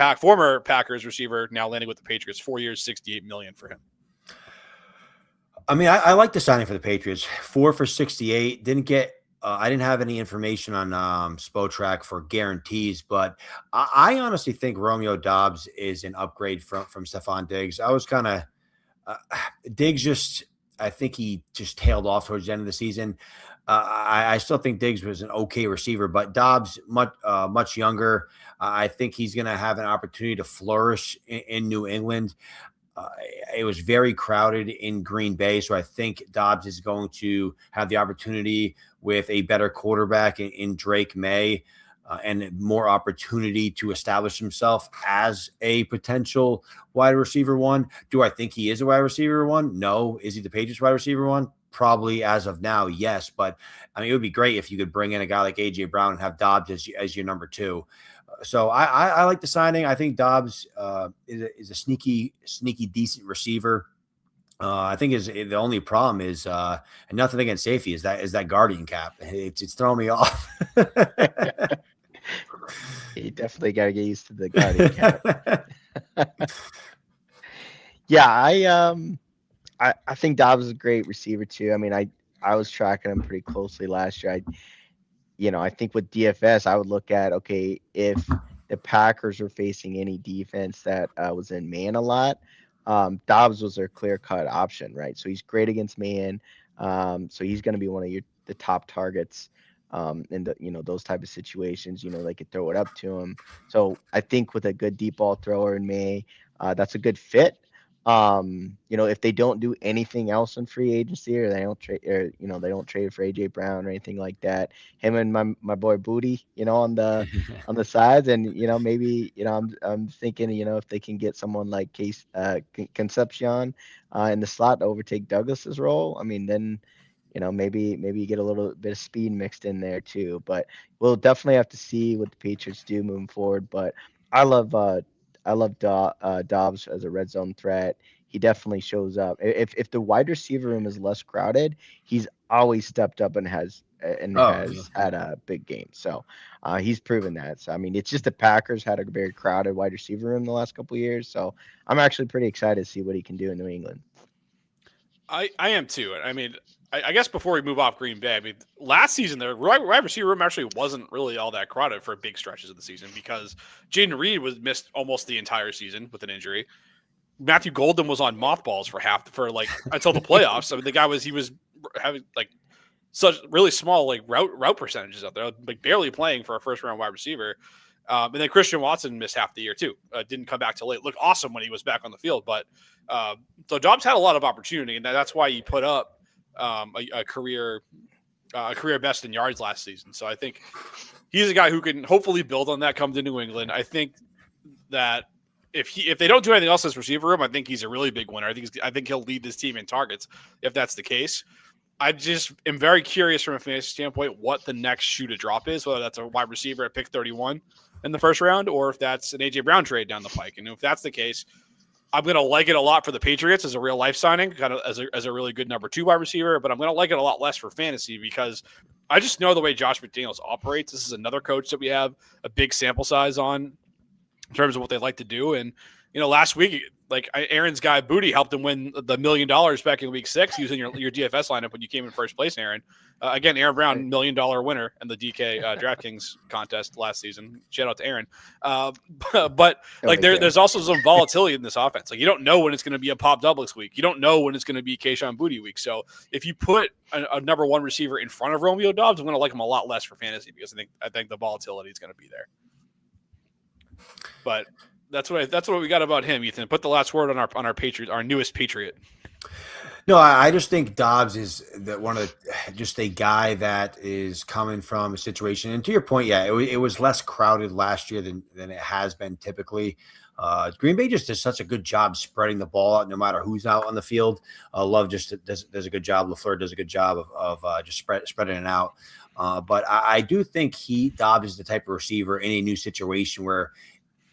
Packers receiver, now landing with the Patriots. 4 years, $68 million for him. I mean, I like the signing for the Patriots. 4 for 68. I didn't have any information on Spotrac for guarantees, but I honestly think Romeo Dobbs is an upgrade from Stephon Diggs. I was kind of Diggs I think he just tailed off towards the end of the season. I still think Diggs was an okay receiver, but Dobbs much younger. I think he's going to have an opportunity to flourish in New England. It was very crowded in Green Bay, so I think Dobbs is going to have the opportunity with a better quarterback in Drake May. and more opportunity to establish himself as a potential wide receiver one. Do I think he is a wide receiver one? No. Is he the Patriots wide receiver one? Probably as of now, yes. But I mean, it would be great if you could bring in a guy like AJ Brown and have Dobbs as your number two. So I like the signing. I think Dobbs is a sneaky, decent receiver. I think the only problem is, and nothing against safety, is that guardian cap. It's throwing me off. You definitely got to get used to the guardian cap. Yeah, I think Dobbs is a great receiver too. I mean, I was tracking him pretty closely last year. I think with DFS, I would look at, okay, if the Packers were facing any defense that was in man a lot, Dobbs was their clear-cut option, right? So he's great against man. So he's going to be one of the top targets in those type of situations. They could throw it up to him. So I think with a good deep ball thrower in May, that's a good fit. If they don't do anything else in free agency, or they don't trade, they don't trade for AJ Brown or anything like that, him and my boy Booty, on the sides, and maybe I'm thinking, if they can get someone like Concepcion in the slot to overtake Douglas's role, I mean, then maybe you get a little bit of speed mixed in there too. But we'll definitely have to see what the Patriots do moving forward. But I love Dobbs as a red zone threat. He definitely shows up. If the wide receiver room is less crowded, he's always stepped up and has had a big game. So he's proven that. So I mean, it's just the Packers had a very crowded wide receiver room the last couple of years. So I'm actually pretty excited to see what he can do in New England. I am too. I mean, I guess before we move off Green Bay, I mean, last season the wide receiver room actually wasn't really all that crowded for big stretches of the season because Jaden Reed was missed almost the entire season with an injury. Matthew Golden was on mothballs until the playoffs. I mean, the guy was having like such really small like route percentages out there, like barely playing for a first round wide receiver. And then Christian Watson missed half the year too. Didn't come back till late. Looked awesome when he was back on the field, but so Dobbs had a lot of opportunity, and that's why he put up a career best in yards last season. So I think he's a guy who can hopefully build on that come to New England. I think that if they don't do anything else in this receiver room, I think he's a really big winner. I think he'll lead this team in targets if that's the case. I just am very curious from a fantasy standpoint what the next shoe to drop is, whether that's a wide receiver at pick 31 in the first round or if that's an AJ Brown trade down the pike. And if that's the case, I'm going to like it a lot for the Patriots as a real life signing, kind of as a really good number 2 wide receiver, but I'm going to like it a lot less for fantasy because I just know the way Josh McDaniels operates. This is another coach that we have a big sample size on in terms of what they like to do. And, last week, like Aaron's guy Booty helped him win the $1 million back in week 6 using your DFS lineup when you came in first place, Aaron. Again, Aaron Brown, $1 million winner in the DK DraftKings contest last season. Shout out to Aaron. But like there's also some volatility in this offense. Like you don't know when it's going to be a Pop Doublets week. You don't know when it's going to be Kayshon Boutte week. So if you put a number 1 receiver in front of Romeo Doubs, I'm going to like him a lot less for fantasy because I think the volatility is going to be there. But that's what we got about him, Ethan. Put the last word on our Patriot, our newest Patriot. No, I just think Dobbs is just a guy that is coming from a situation. And to your point, yeah, it was less crowded last year than it has been typically. Green Bay just does such a good job spreading the ball out no matter who's out on the field. Love just does a good job. LaFleur does a good job of just spreading it out. But I do think Dobbs is the type of receiver in a new situation where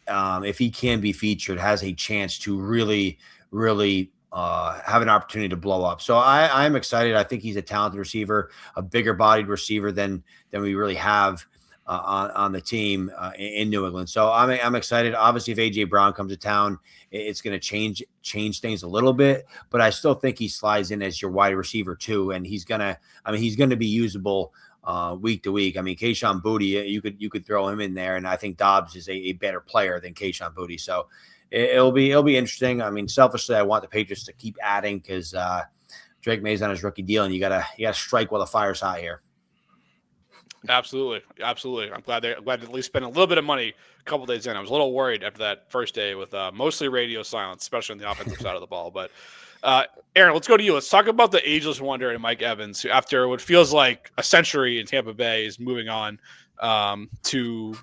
if he can be featured, has a chance to really, really have an opportunity to blow up. So I'm excited. I think he's a talented receiver, a bigger bodied receiver than we really have on the team in New England. So I'm excited. Obviously, if AJ Brown comes to town, it's going to change things a little bit, but I still think he slides in as your wide receiver too. And he's going to be usable week to week. I mean, Kayshon Boutte, you could throw him in there, and I think Dobbs is a better player than Kayshon Boutte. So it'll be interesting. I mean, selfishly, I want the Patriots to keep adding because Drake May's on his rookie deal, and you gotta strike while the fire's hot here. Absolutely. I'm glad to at least spend a little bit of money a couple days in. I was a little worried after that first day with mostly radio silence, especially on the offensive side of the ball. But Aaron, let's go to you. Let's talk about the ageless wonder and Mike Evans, who after what feels like a century in Tampa Bay is moving on. to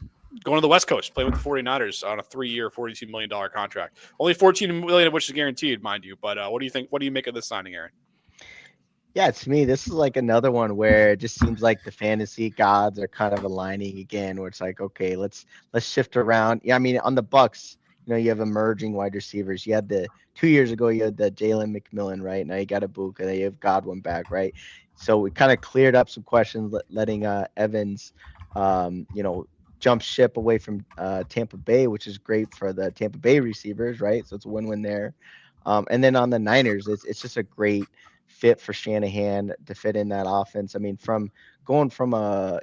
going to the West Coast, play with the 49ers on a 3-year, $42 million contract. Only $14 million of which is guaranteed, mind you. But what do you think? What do you make of this signing, Aaron? Yeah, to me, this is like another one where it just seems like the fantasy gods are kind of aligning again, where it's like, okay, let's shift around. Yeah, I mean, on the Bucks, you have emerging wide receivers. You had 2 years ago, you had the Jalen McMillan, right? Now you got Ibuka, then you have Godwin back, right? So we kind of cleared up some questions, letting Evans, jump ship away from Tampa Bay, which is great for the Tampa Bay receivers, right? So it's a win-win there. And then on the Niners, it's just a great fit for Shanahan to fit in that offense. I mean, from going from a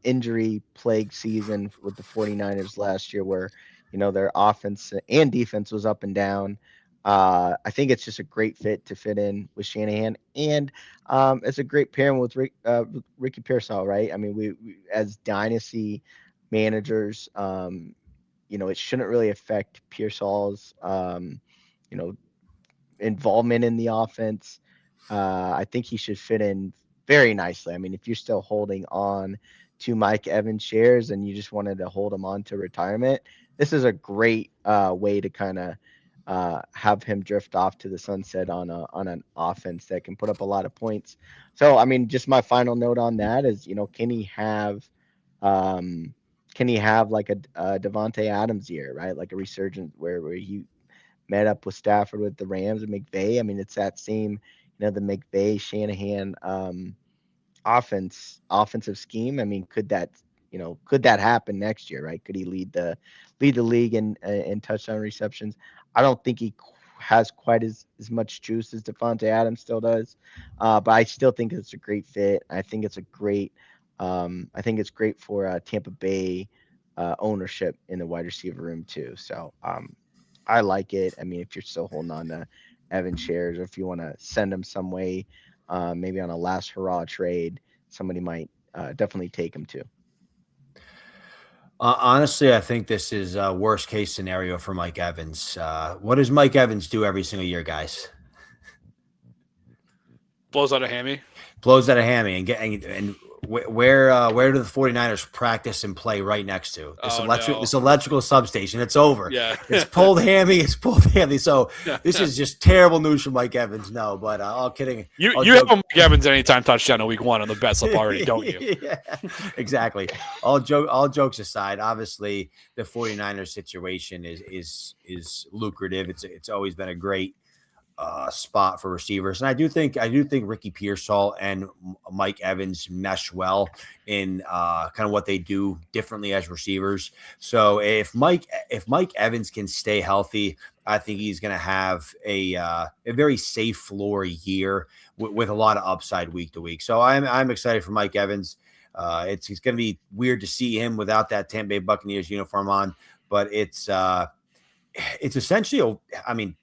injury plagued season with the 49ers last year where, their offense and defense was up and down. I think it's just a great fit to fit in with Shanahan, and it's a great pairing with Ricky Pearsall, right? I mean, we as dynasty managers, it shouldn't really affect Pearsall's, involvement in the offense. I think he should fit in very nicely. I mean, if you're still holding on to Mike Evans shares and you just wanted to hold him on to retirement, this is a great way to kind of have him drift off to the sunset on an offense that can put up a lot of points. So, I mean, just my final note on that is, can he have like a Devontae Adams year, right? Like a resurgence where he met up with Stafford with the Rams and McVay. I mean, it's that same, the McVay Shanahan offensive scheme. I mean, could that happen next year, right? Could he lead the league in touchdown receptions? I don't think he has quite as much juice as Devontae Adams still does, but I still think it's a great fit. I think it's great for Tampa Bay ownership in the wide receiver room too. So I like it. I mean, if you're still holding on to Evan shares, or if you want to send him some way, maybe on a last hurrah trade, somebody might definitely take him too. Honestly, I think this is a worst case scenario for Mike Evans. What does Mike Evans do every single year, guys? Blows out a hammy. Blows out a hammy and where do the 49ers practice and play right next to? This electrical substation. It's over. Yeah. It's pulled hammy. So this is just terrible news for Mike Evans. No, but all kidding. You have Mike Evans anytime touchdown in week 1 on the bet slip already, don't you? Yeah, exactly. All jokes aside, obviously the 49ers situation is lucrative. It's always been a great spot for receivers, and I do think Ricky Pearsall and Mike Evans mesh well in kind of what they do differently as receivers. So if Mike Evans can stay healthy, I think he's going to have a very safe floor year with a lot of upside week to week. So I'm excited for Mike Evans. It's going to be weird to see him without that Tampa Bay Buccaneers uniform on, but it's essentially,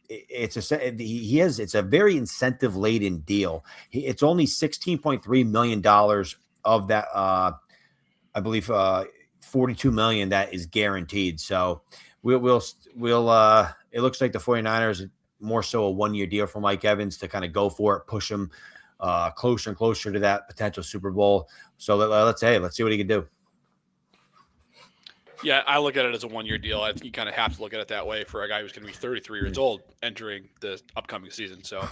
it's a very incentive laden deal. It's only $16.3 million of that. I believe $42 million that is guaranteed. So we'll it looks like the 49ers more so a 1-year deal for Mike Evans to kind of go for it, push him closer and closer to that potential Super Bowl. So let's see what he can do. Yeah, I look at it as a 1-year deal. I think you kind of have to look at it that way for a guy who's going to be 33 years old entering the upcoming season. So,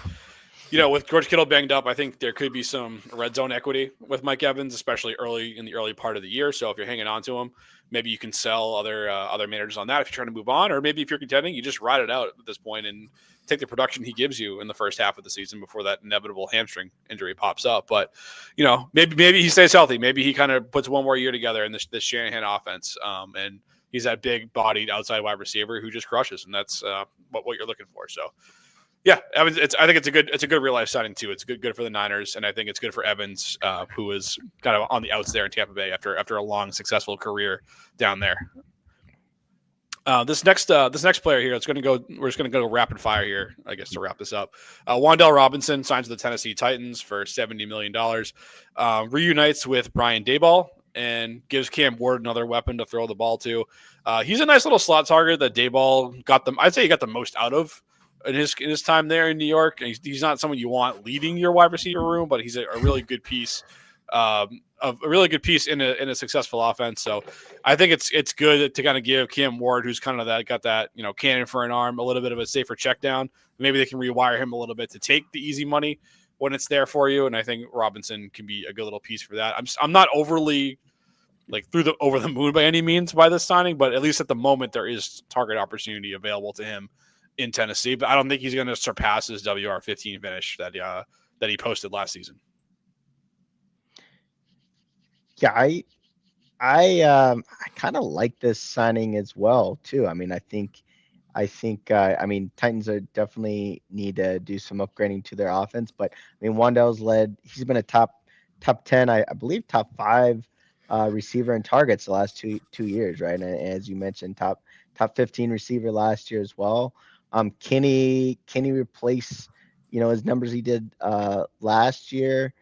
with George Kittle banged up, I think there could be some red zone equity with Mike Evans, especially in the early part of the year. So if you're hanging on to him, maybe you can sell other managers on that if you're trying to move on, or maybe if you're contending, you just ride it out at this point and take the production he gives you in the first half of the season before that inevitable hamstring injury pops up. But, maybe he stays healthy. Maybe he kind of puts one more year together in this Shanahan offense. And he's that big bodied outside wide receiver who just crushes. And that's what you're looking for. So yeah, Evans, I think it's a good real life signing too. It's good for the Niners. And I think it's good for Evans, who is kind of on the outs there in Tampa Bay after a long, successful career down there. This next player here, we're just going to go rapid fire here, I guess, to wrap this up. Wan'Dale Robinson signs with the Tennessee Titans for $70 million, reunites with Brian Daboll, and gives Cam Ward another weapon to throw the ball to. He's a nice little slot target that Daboll I'd say he got the most out of in his time there in New York. And he's not someone you want leading your wide receiver room, but he's a really good piece a really good piece in a successful offense. So I think it's good to kind of give Cam Ward, who's kind of got that cannon for an arm, a little bit of a safer check down. Maybe they can rewire him a little bit to take the easy money when it's there for you. And I think Robinson can be a good little piece for that. I'm not overly over the moon by any means by this signing, but at least at the moment there is target opportunity available to him in Tennessee. But I don't think he's going to surpass his WR15 finish that he posted last season. Yeah, I kind of like this signing as well too. I mean, I think Titans are definitely need to do some upgrading to their offense, but I mean Wan'Dale's he's been a top 10, I believe top 5 receiver in targets the last two years, right? And as you mentioned, top 15 receiver last year as well. Can he replace his numbers he did last year?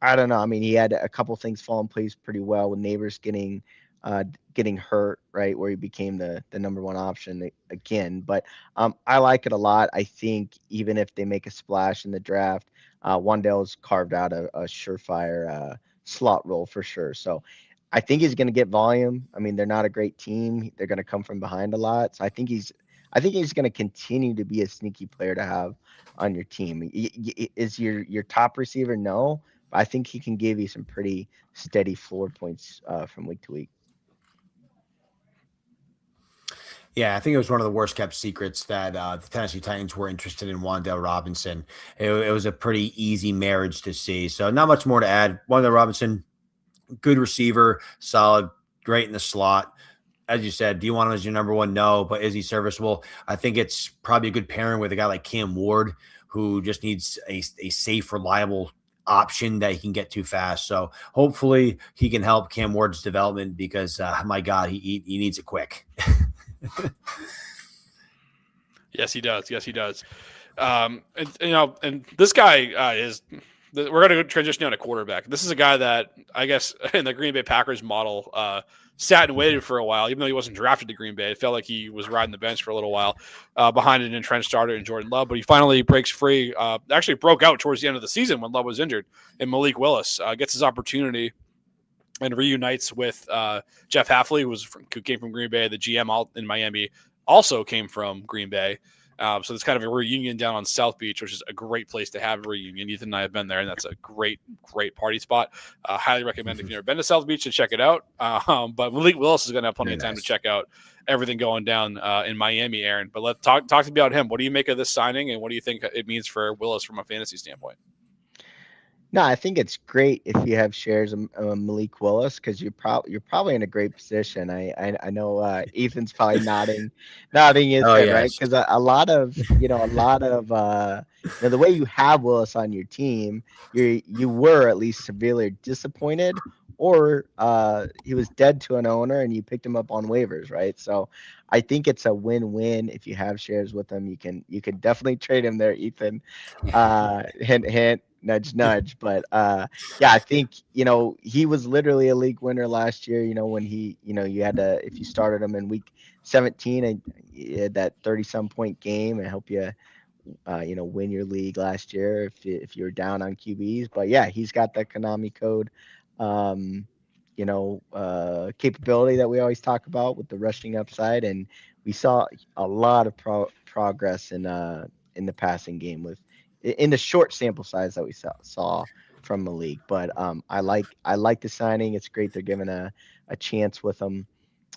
I don't know. I mean, he had a couple things fall in place pretty well with Neighbors getting hurt, right, where he became the number one option again. But I like it a lot. I think even if they make a splash in the draft, Wan'Dale's carved out a surefire slot role for sure. So I think he's going to get volume. I mean, they're not a great team. They're going to come from behind a lot. So I think he's going to continue to be a sneaky player to have on your team. Is your top receiver? No. I think he can give you some pretty steady floor points from week to week. Yeah, I think it was one of the worst kept secrets that the Tennessee Titans were interested in Wan'Dale Robinson. It was a pretty easy marriage to see. So not much more to add. Wan'Dale Robinson, good receiver, solid, great in the slot. As you said, do you want him as your number one? No, but is he serviceable? I think it's probably a good pairing with a guy like Cam Ward, who just needs a safe, reliable option that he can get too fast. So hopefully he can help Cam Ward's development because my God, he needs it quick. Yes, he does. And this guy we're going to transition down to quarterback. This is a guy that I guess in the Green Bay Packers model sat and waited for a while, even though he wasn't drafted to Green Bay. It felt like he was riding the bench for a little while behind an entrenched starter in Jordan Love, but he finally breaks free. Actually broke out towards the end of the season when Love was injured, and Malik Willis gets his opportunity and reunites with Jeff Hafley, who came from Green Bay. The GM in Miami also came from Green Bay. So it's kind of a reunion down on South Beach, which is a great place to have a reunion. Ethan and I have been there, and that's a great party spot. Highly recommend if you've never been to South Beach to check it out. But Malik Willis is going to have plenty of time to check out everything going down in Miami, Aaron. But let's talk to me about him. What do you make of this signing, and what do you think it means for Willis from a fantasy standpoint? No, I think it's great if you have shares of Malik Willis because you're probably in a great position. I know Ethan's probably nodding his head, right? Because a lot of the way you have Willis on your team, you were at least severely disappointed, or he was dead to an owner and you picked him up on waivers, right? So I think it's a win-win if you have shares with him. You can definitely trade him there, Ethan. Hint, hint. Nudge, nudge. But I think he was literally a league winner last year. When you had to, if you started him in week 17 and you had that 30-some point game and help you win your league last year if you were down on QBs. But yeah, he's got that Konami code capability that we always talk about with the rushing upside, and we saw a lot of progress in the passing game in the short sample size that we saw from Malik. But I like the signing. It's great they're giving a chance with him.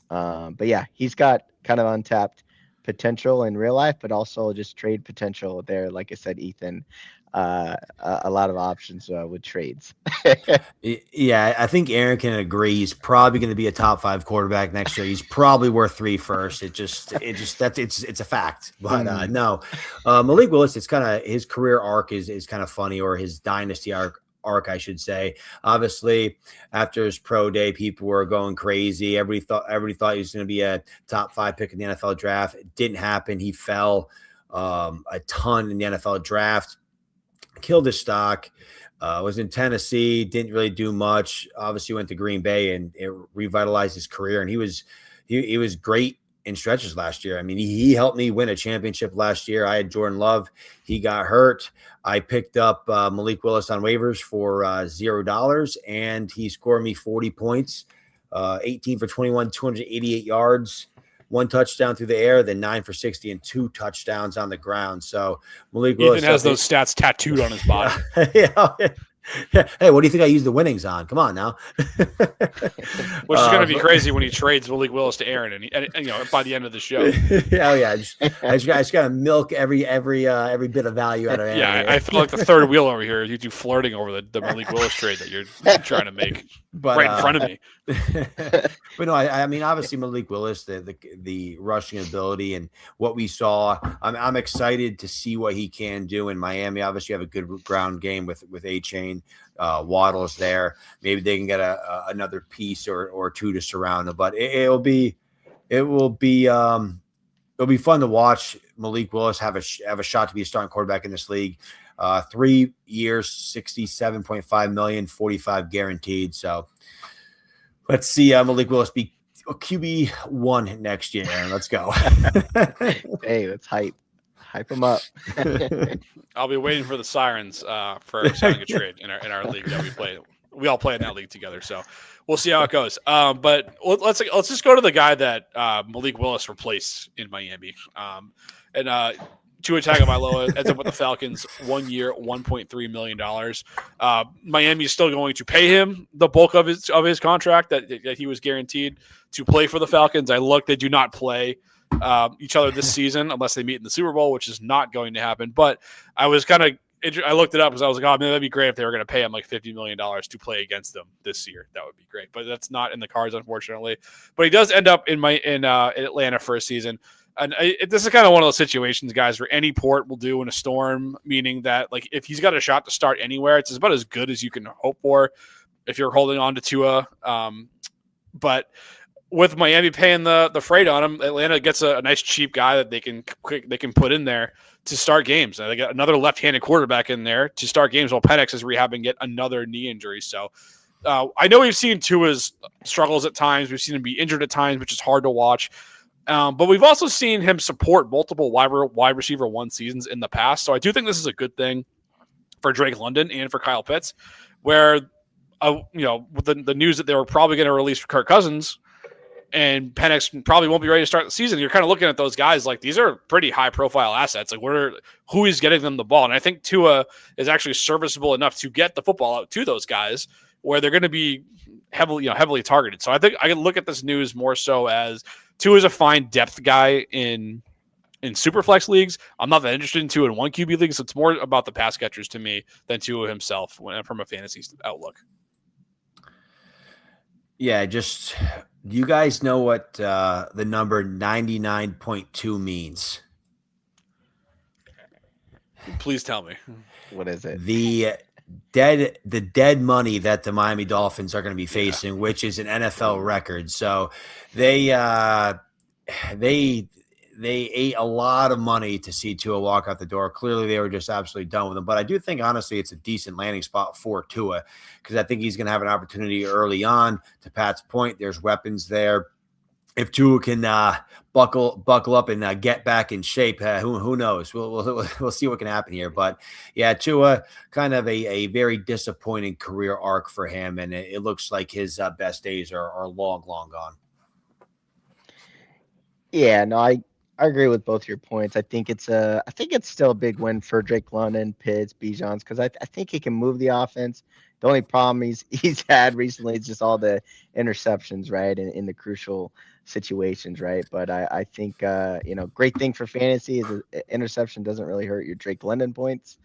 But yeah, he's got kind of untapped potential in real life, but also just trade potential there. Like I said, Ethan, a lot of options with trades. Yeah, I think Aaron can agree. He's probably going to be a top 5 quarterback next year. He's probably worth 3 first. It's a fact. But no, Malik Willis, it's kind of his career arc is kind of funny, or his dynasty arc, I should say. Obviously, after his pro day, people were going crazy. Everybody thought he was going to be a top 5 pick in the NFL draft. It didn't happen. He fell a ton in the NFL draft. Killed his stock, was in Tennessee, didn't really do much. Obviously went to Green Bay and it revitalized his career. And he was great in stretches last year. I mean, he helped me win a championship last year. I had Jordan Love. He got hurt. I picked up Malik Willis on waivers for $0, and he scored me 40 points, 18 for 21, 288 yards, 1 touchdown through the air, then 9 for 60 and 2 touchdowns on the ground. So Malik Willis Ethan has those stats tattooed on his body. Yeah. Hey, what do you think I use the winnings on? Come on now. Which is going to be crazy when he trades Malik Willis to Aaron, and by the end of the show. I just got to milk every bit of value out of Aaron. Yeah, I feel like the third wheel over here. You two flirting over the Malik Willis trade that you're trying to make right in front of me. But no, I mean, obviously Malik Willis, the rushing ability and what we saw, I'm excited to see what he can do in Miami. Obviously, you have a good ground game with A-Chain. Waddle's there. Maybe they can get another piece or two to surround him. But it'll be fun to watch Malik Willis have a shot to be a starting quarterback in this league. 3 years, $67.5 million, 45 guaranteed. So let's see Malik Willis be QB1 next year. Let's go. Hey, let's hype him up. I'll be waiting for the sirens for signing a trade in our league that we play. We all play in that league together, so we'll see how it goes. But let's just go to the guy that Malik Willis replaced in Miami. Tua Tagovailoa ends up with the Falcons 1 year, $1.3 million. Miami is still going to pay him the bulk of his contract that he was guaranteed to play for the Falcons. They do not play each other this season unless they meet in the Super Bowl, which is not going to happen. But I looked it up because I was like, oh, man, that'd be great if they were going to pay him like $50 million to play against them this year. That would be great. But that's not in the cards, unfortunately. But he does end up in Atlanta for a season. And this is kind of one of those situations, guys, where any port will do in a storm, meaning that like if he's got a shot to start anywhere, it's about as good as you can hope for if you're holding on to Tua. But with Miami paying the freight on him, Atlanta gets a nice cheap guy that they can put in there to start games. And they got another left-handed quarterback in there to start games while Penix is rehabbing yet another knee injury. So I know we've seen Tua's struggles at times. We've seen him be injured at times, which is hard to watch. But we've also seen him support multiple wide receiver one seasons in the past. So I do think this is a good thing for Drake London and for Kyle Pitts, where, with the news that they were probably going to release Kirk Cousins and Penix probably won't be ready to start the season, you're kind of looking at those guys like these are pretty high profile assets. Like who is getting them the ball? And I think Tua is actually serviceable enough to get the football out to those guys where they're going to be heavily targeted. So I think I can look at this news more so as Tua is a fine depth guy in Superflex leagues. I'm not that interested in Tua in one QB league, so it's more about the pass catchers to me than Tua himself from a fantasy outlook. Yeah, do you guys know what the number 99.2 means? Please tell me. What is it? The dead money that the Miami Dolphins are going to be facing, which is an NFL record. So they ate a lot of money to see Tua walk out the door. Clearly, they were just absolutely done with him. But I do think, honestly, it's a decent landing spot for Tua because I think he's going to have an opportunity early on. To Pat's point, there's weapons there. If Tua can buckle up and get back in shape, who knows? We'll see what can happen here. But yeah, Tua, kind of a very disappointing career arc for him, and it looks like his best days are long gone. Yeah, no, I agree with both your points. I think it's still a big win for Drake London, Pitts, Bijan's because I think he can move the offense. The only problem he's had recently is just all the interceptions, right, in the crucial situations, right? But I think great thing for fantasy is interception doesn't really hurt your Drake London points.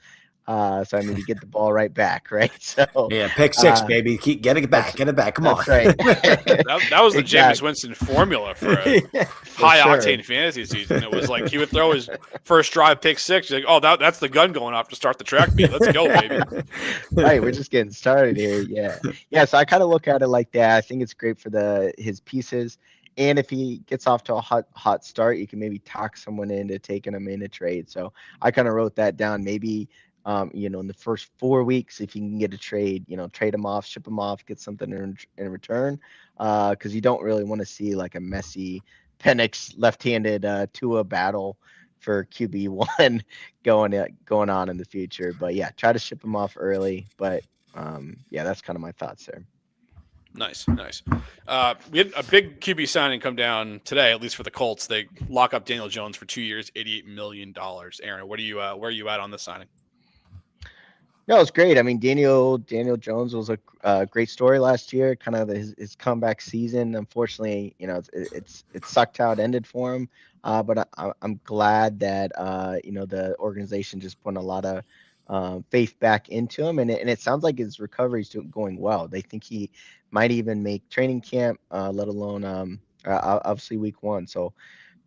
So I mean, you get the ball right back, right? So yeah, pick six, baby. Keep get it back. Come on. Right. that was the Jameis Winston formula for a high octane fantasy season. It was like he would throw his first drive pick six. You're like, oh, that's the gun going off to start the track meet. Let's go, baby. Right, we're just getting started here. Yeah. So I kind of look at it like that. I think it's great for his pieces. And if he gets off to a hot start, you can maybe talk someone into taking him in a trade. So I kind of wrote that down. Maybe in the first 4 weeks, if you can get a trade, trade him off, ship him off, get something in return, because you don't really want to see like a messy Penix left-handed Tua battle for QB1 going on in the future. But yeah, try to ship him off early. But yeah, that's kind of my thoughts there. Nice. We had a big QB signing come down today, at least for the Colts. They lock up Daniel Jones for 2 years, $88 million. Aaron, where are you at on this signing? No, it's great. I mean, Daniel Jones was a great story last year. Kind of his comeback season. Unfortunately, it sucked how it ended for him. But I'm glad that the organization just put a lot of faith back into him, and it sounds like his recovery is going well. They think he might even make training camp, let alone obviously week 1. So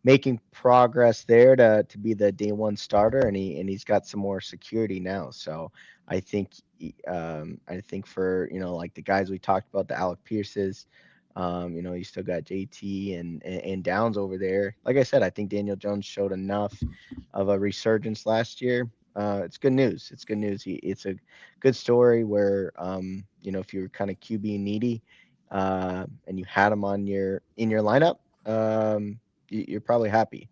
making progress there to be the day 1 starter, and he's got some more security now. So I think for like the guys we talked about, the Alec Pierces, you still got JT and Downs over there. Like I said, I think Daniel Jones showed enough of a resurgence last year. It's good news. It's good news. It's a good story where if you were kind of QB needy and you had him in your lineup, you're probably happy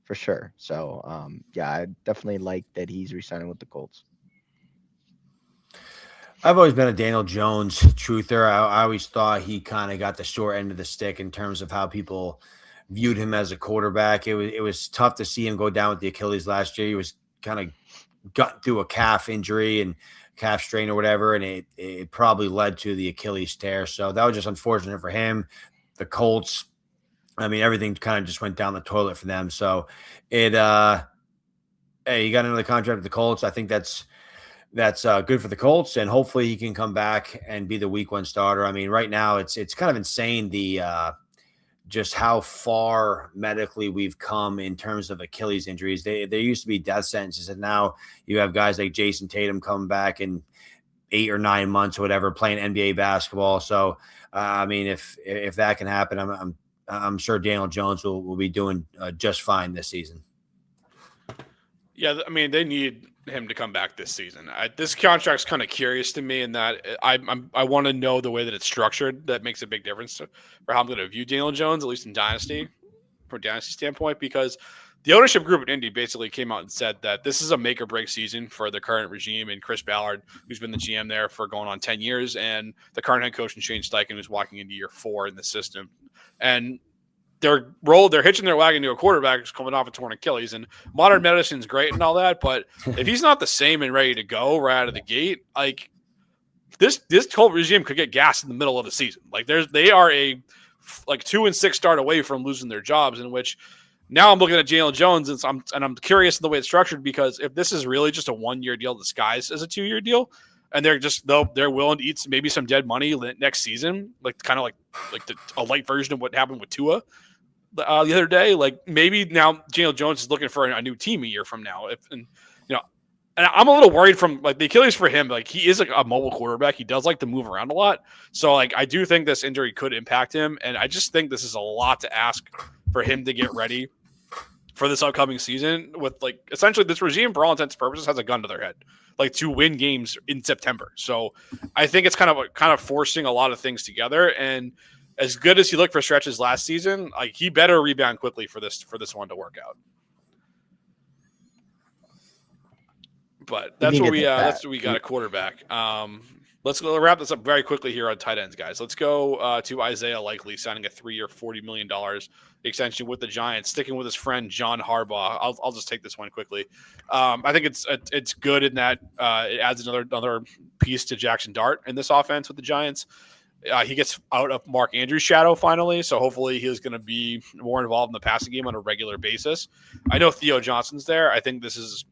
for sure. So yeah, I definitely like that he's re-signing with the Colts. I've always been a Daniel Jones truther. I always thought he kind of got the short end of the stick in terms of how people viewed him as a quarterback. It was tough to see him go down with the Achilles last year. He was kind of got through a calf injury and calf strain or whatever, and it probably led to the Achilles tear. So that was just unfortunate for him. The Colts, I mean, everything kind of just went down the toilet for them. So hey, you got another contract with the Colts. I think that's good for the Colts, and hopefully he can come back and be the week 1 starter. I mean, right now it's kind of insane just how far medically we've come in terms of Achilles injuries. There used to be death sentences, and now you have guys like Jason Tatum coming back in 8 or 9 months or whatever, playing NBA basketball. So I mean, if that can happen, I'm sure Daniel Jones will be doing just fine this season. Yeah, I mean, they need him to come back this season. This contract's kind of curious to me in that I want to know the way that it's structured. That makes a big difference for how I'm going to view Daniel Jones, at least in Dynasty, from a Dynasty standpoint, because the ownership group at Indy basically came out and said that this is a make or break season for the current regime, and Chris Ballard, who's been the GM there for going on 10 years, and the current head coach, and Shane Steichen, who's walking into year 4 in the system. And they're hitching their wagon to a quarterback who's coming off a torn Achilles, and modern medicine's great and all that, but if he's not the same and ready to go right out of the gate, like this whole regime could get gassed in the middle of the season. Like they are a 2-6 start away from losing their jobs, in which now I'm looking at Daniel Jones and I'm curious in the way it's structured, because if this is really just a 1-year deal disguised as a 2-year deal, and they're willing to eat maybe some dead money next season, like a light version of what happened with Tua the other day. Like maybe now Daniel Jones is looking for a new team a year from now. And I'm a little worried from like the Achilles for him. Like he is a mobile quarterback. He does like to move around a lot. So like I do think this injury could impact him. And I just think this is a lot to ask for him to get ready for this upcoming season with like essentially this regime for all intents and purposes has a gun to their head, like to win games in September. So I think it's kind of forcing a lot of things together. And as good as he looked for stretches last season, like he better rebound quickly for this one to work out. But that's what we got a quarterback. Let's go wrap this up very quickly here on tight ends, guys. Let's go to Isaiah Likely signing a 3-year, $40 million extension with the Giants, sticking with his friend John Harbaugh. I'll just take this one quickly. I think it's good in that it adds another piece to Jackson Dart in this offense with the Giants. He gets out of Mark Andrews' shadow finally, so hopefully he's going to be more involved in the passing game on a regular basis. I know Theo Johnson's there. I think he's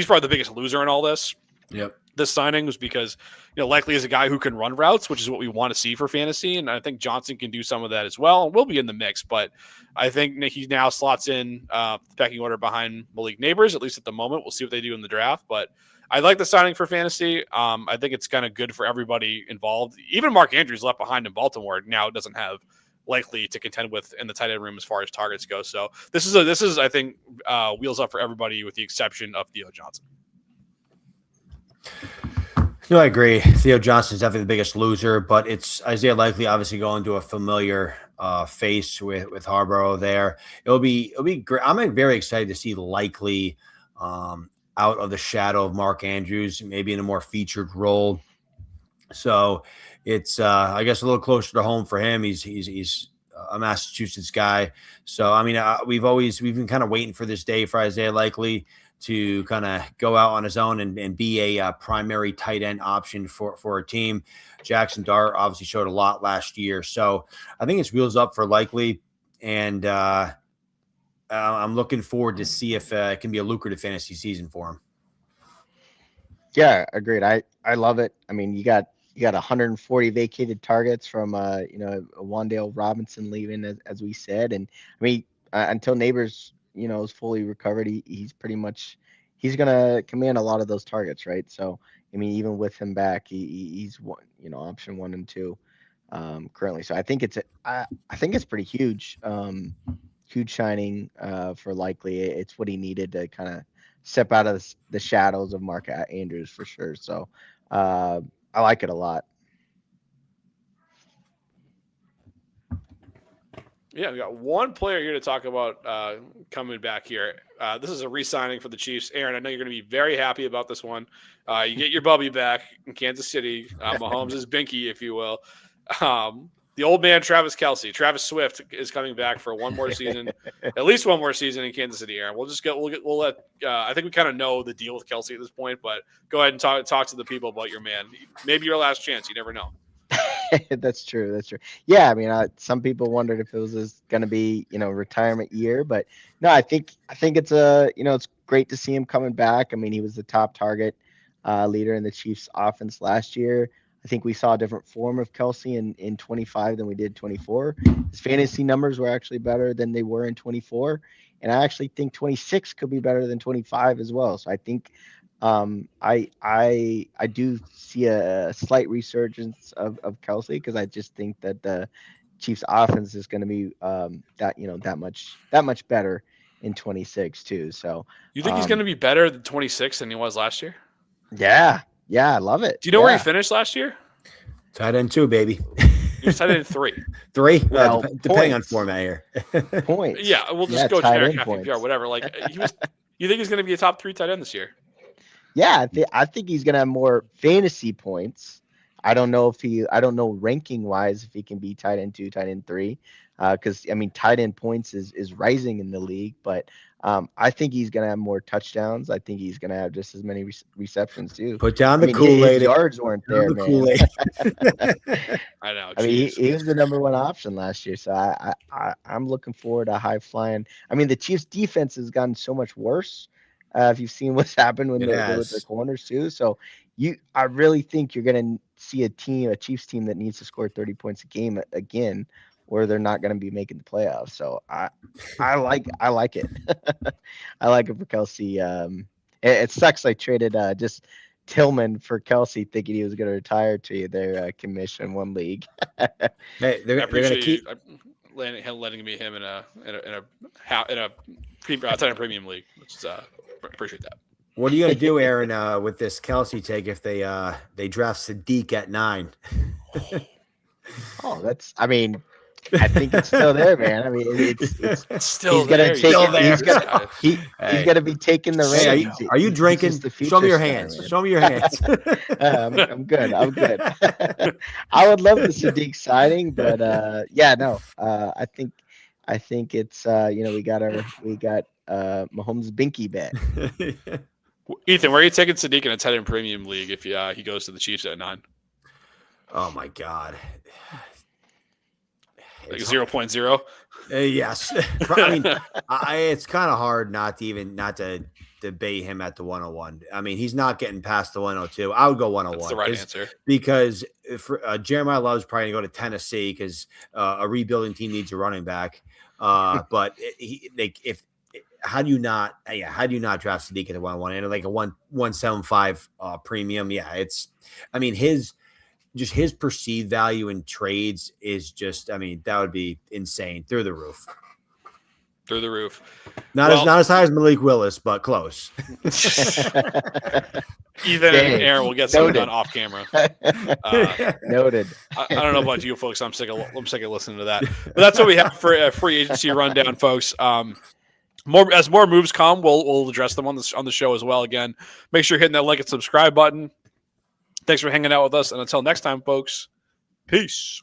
probably the biggest loser in all this. Yep. This signing was because, Likely is a guy who can run routes, which is what we want to see for fantasy. And I think Johnson can do some of that as well. And we'll be in the mix, but I think he now slots in the pecking order behind Malik Neighbors, at least at the moment. We'll see what they do in the draft, but I like the signing for fantasy. I think it's kind of good for everybody involved. Even Mark Andrews left behind in Baltimore now doesn't have Likely to contend with in the tight end room as far as targets go. So this is I think wheels up for everybody with the exception of Theo Johnson. No, I agree. Theo Johnson is definitely the biggest loser, but it's Isaiah Likely obviously going to a familiar face with Harborough there. It'll be great. I'm very excited to see Likely out of the shadow of Mark Andrews, maybe in a more featured role. So it's I guess a little closer to home for him. He's a Massachusetts guy. So I mean, we've been kind of waiting for this day for Isaiah Likely to kind of go out on his own and be a primary tight end option for a team. Jackson Dart obviously showed a lot last year. So I think it's wheels up for Likely. And I'm looking forward to see if it can be a lucrative fantasy season for him. Yeah, agreed. I love it. I mean, you got 140 vacated targets from Wandale Robinson leaving, as we said, and I mean until Neighbors is fully recovered, he's gonna command a lot of those targets, right? So I mean, even with him back, he's one, option 1 and 2 currently. So I think it's pretty huge, huge shining for Likely. It's what he needed to kind of step out of the shadows of Mark Andrews for sure. So I like it a lot. Yeah, we got one player here to talk about coming back here. This is a re-signing for the Chiefs. Aaron, I know you're going to be very happy about this one. You get your Bubby back in Kansas City. Mahomes is Binky, if you will. The old man, Travis Kelce. Travis Swift is coming back for one more season, at least one more season in Kansas City, Aaron. We'll let I think we kind of know the deal with Kelce at this point, but go ahead and talk to the people about your man. Maybe your last chance. You never know. That's true. Yeah, I mean, some people wondered if it was going to be, retirement year, but no, I think it's it's great to see him coming back. I mean, he was the top target leader in the Chiefs offense last year. I think we saw a different form of Kelce in 25 than we did 24. His fantasy numbers were actually better than they were in 24. And I actually think 26 could be better than 25 as well. So I think I do see a slight resurgence of Kelce, because I just think that the Chiefs offense is going to be that much better in 26 too. So you think he's going to be better than 26 than he was last year? Yeah, I love it. Do you know where he finished last year? Tight end 2, baby. He was tight end 3. 3? Well, depending on format here. Points. Yeah, we'll just go generic half points. PPR, whatever. Like you think he's going to be a top 3 tight end this year? Yeah, I think he's going to have more fantasy points. I don't know ranking wise if he can be tight end 2, tight end 3, because I mean tight end points is rising in the league, but I think he's going to have more touchdowns. I think he's going to have just as many receptions too. Put down the Kool-Aid. His yards weren't there, man. I know. I mean, he was the number 1 option last year, so I'm looking forward to high flying. I mean, the Chiefs' defense has gotten so much worse. If you've seen what's happened with the corners too, so I really think you're going to see a Chiefs team that needs to score 30 points a game again, or they're not going to be making the playoffs. So I like it. I like it for Kelce. It sucks I traded just Tillman for Kelce, thinking he was going to retire to their commission 1 league. Hey, they're going to keep letting me him in a premium league, which is appreciate that. What are you going to do, Aaron, with this Kelce take if they draft Sadiq at 9? Oh, I think it's still there, man. I mean, it's still he's there. He's gonna be taking the reins. Hey, are you drinking? Show me your hands. Man. Show me your hands. I'm good. I would love the Sadiq signing, but I think it's we got Mahomes Binky bet. Ethan, where are you taking Sadiq in a tight end premium league if he goes to the Chiefs at 9? Oh my God. Like 0.0? Yes. I mean, it's kind of hard not to debate him at the 101. I mean, he's not getting past the 102. I would go 101. That's the right answer. Because if, Jeremiah Love's probably going to go to Tennessee because a rebuilding team needs a running back. But how do you not draft Sadiq at the 101 and like a 175 premium? Yeah, his perceived value in trades is just, that would be insane, through the roof. through the roof. Not as high as Malik Willis, but close. Ethan and Aaron will get something Noted. done off camera. Noted. I don't know about you folks. I'm sick of listening to that. But that's what we have for a free agency rundown, folks. As more moves come, we'll address them on the show as well. Again, make sure you're hitting that like and subscribe button. Thanks for hanging out with us, and until next time, folks. Peace.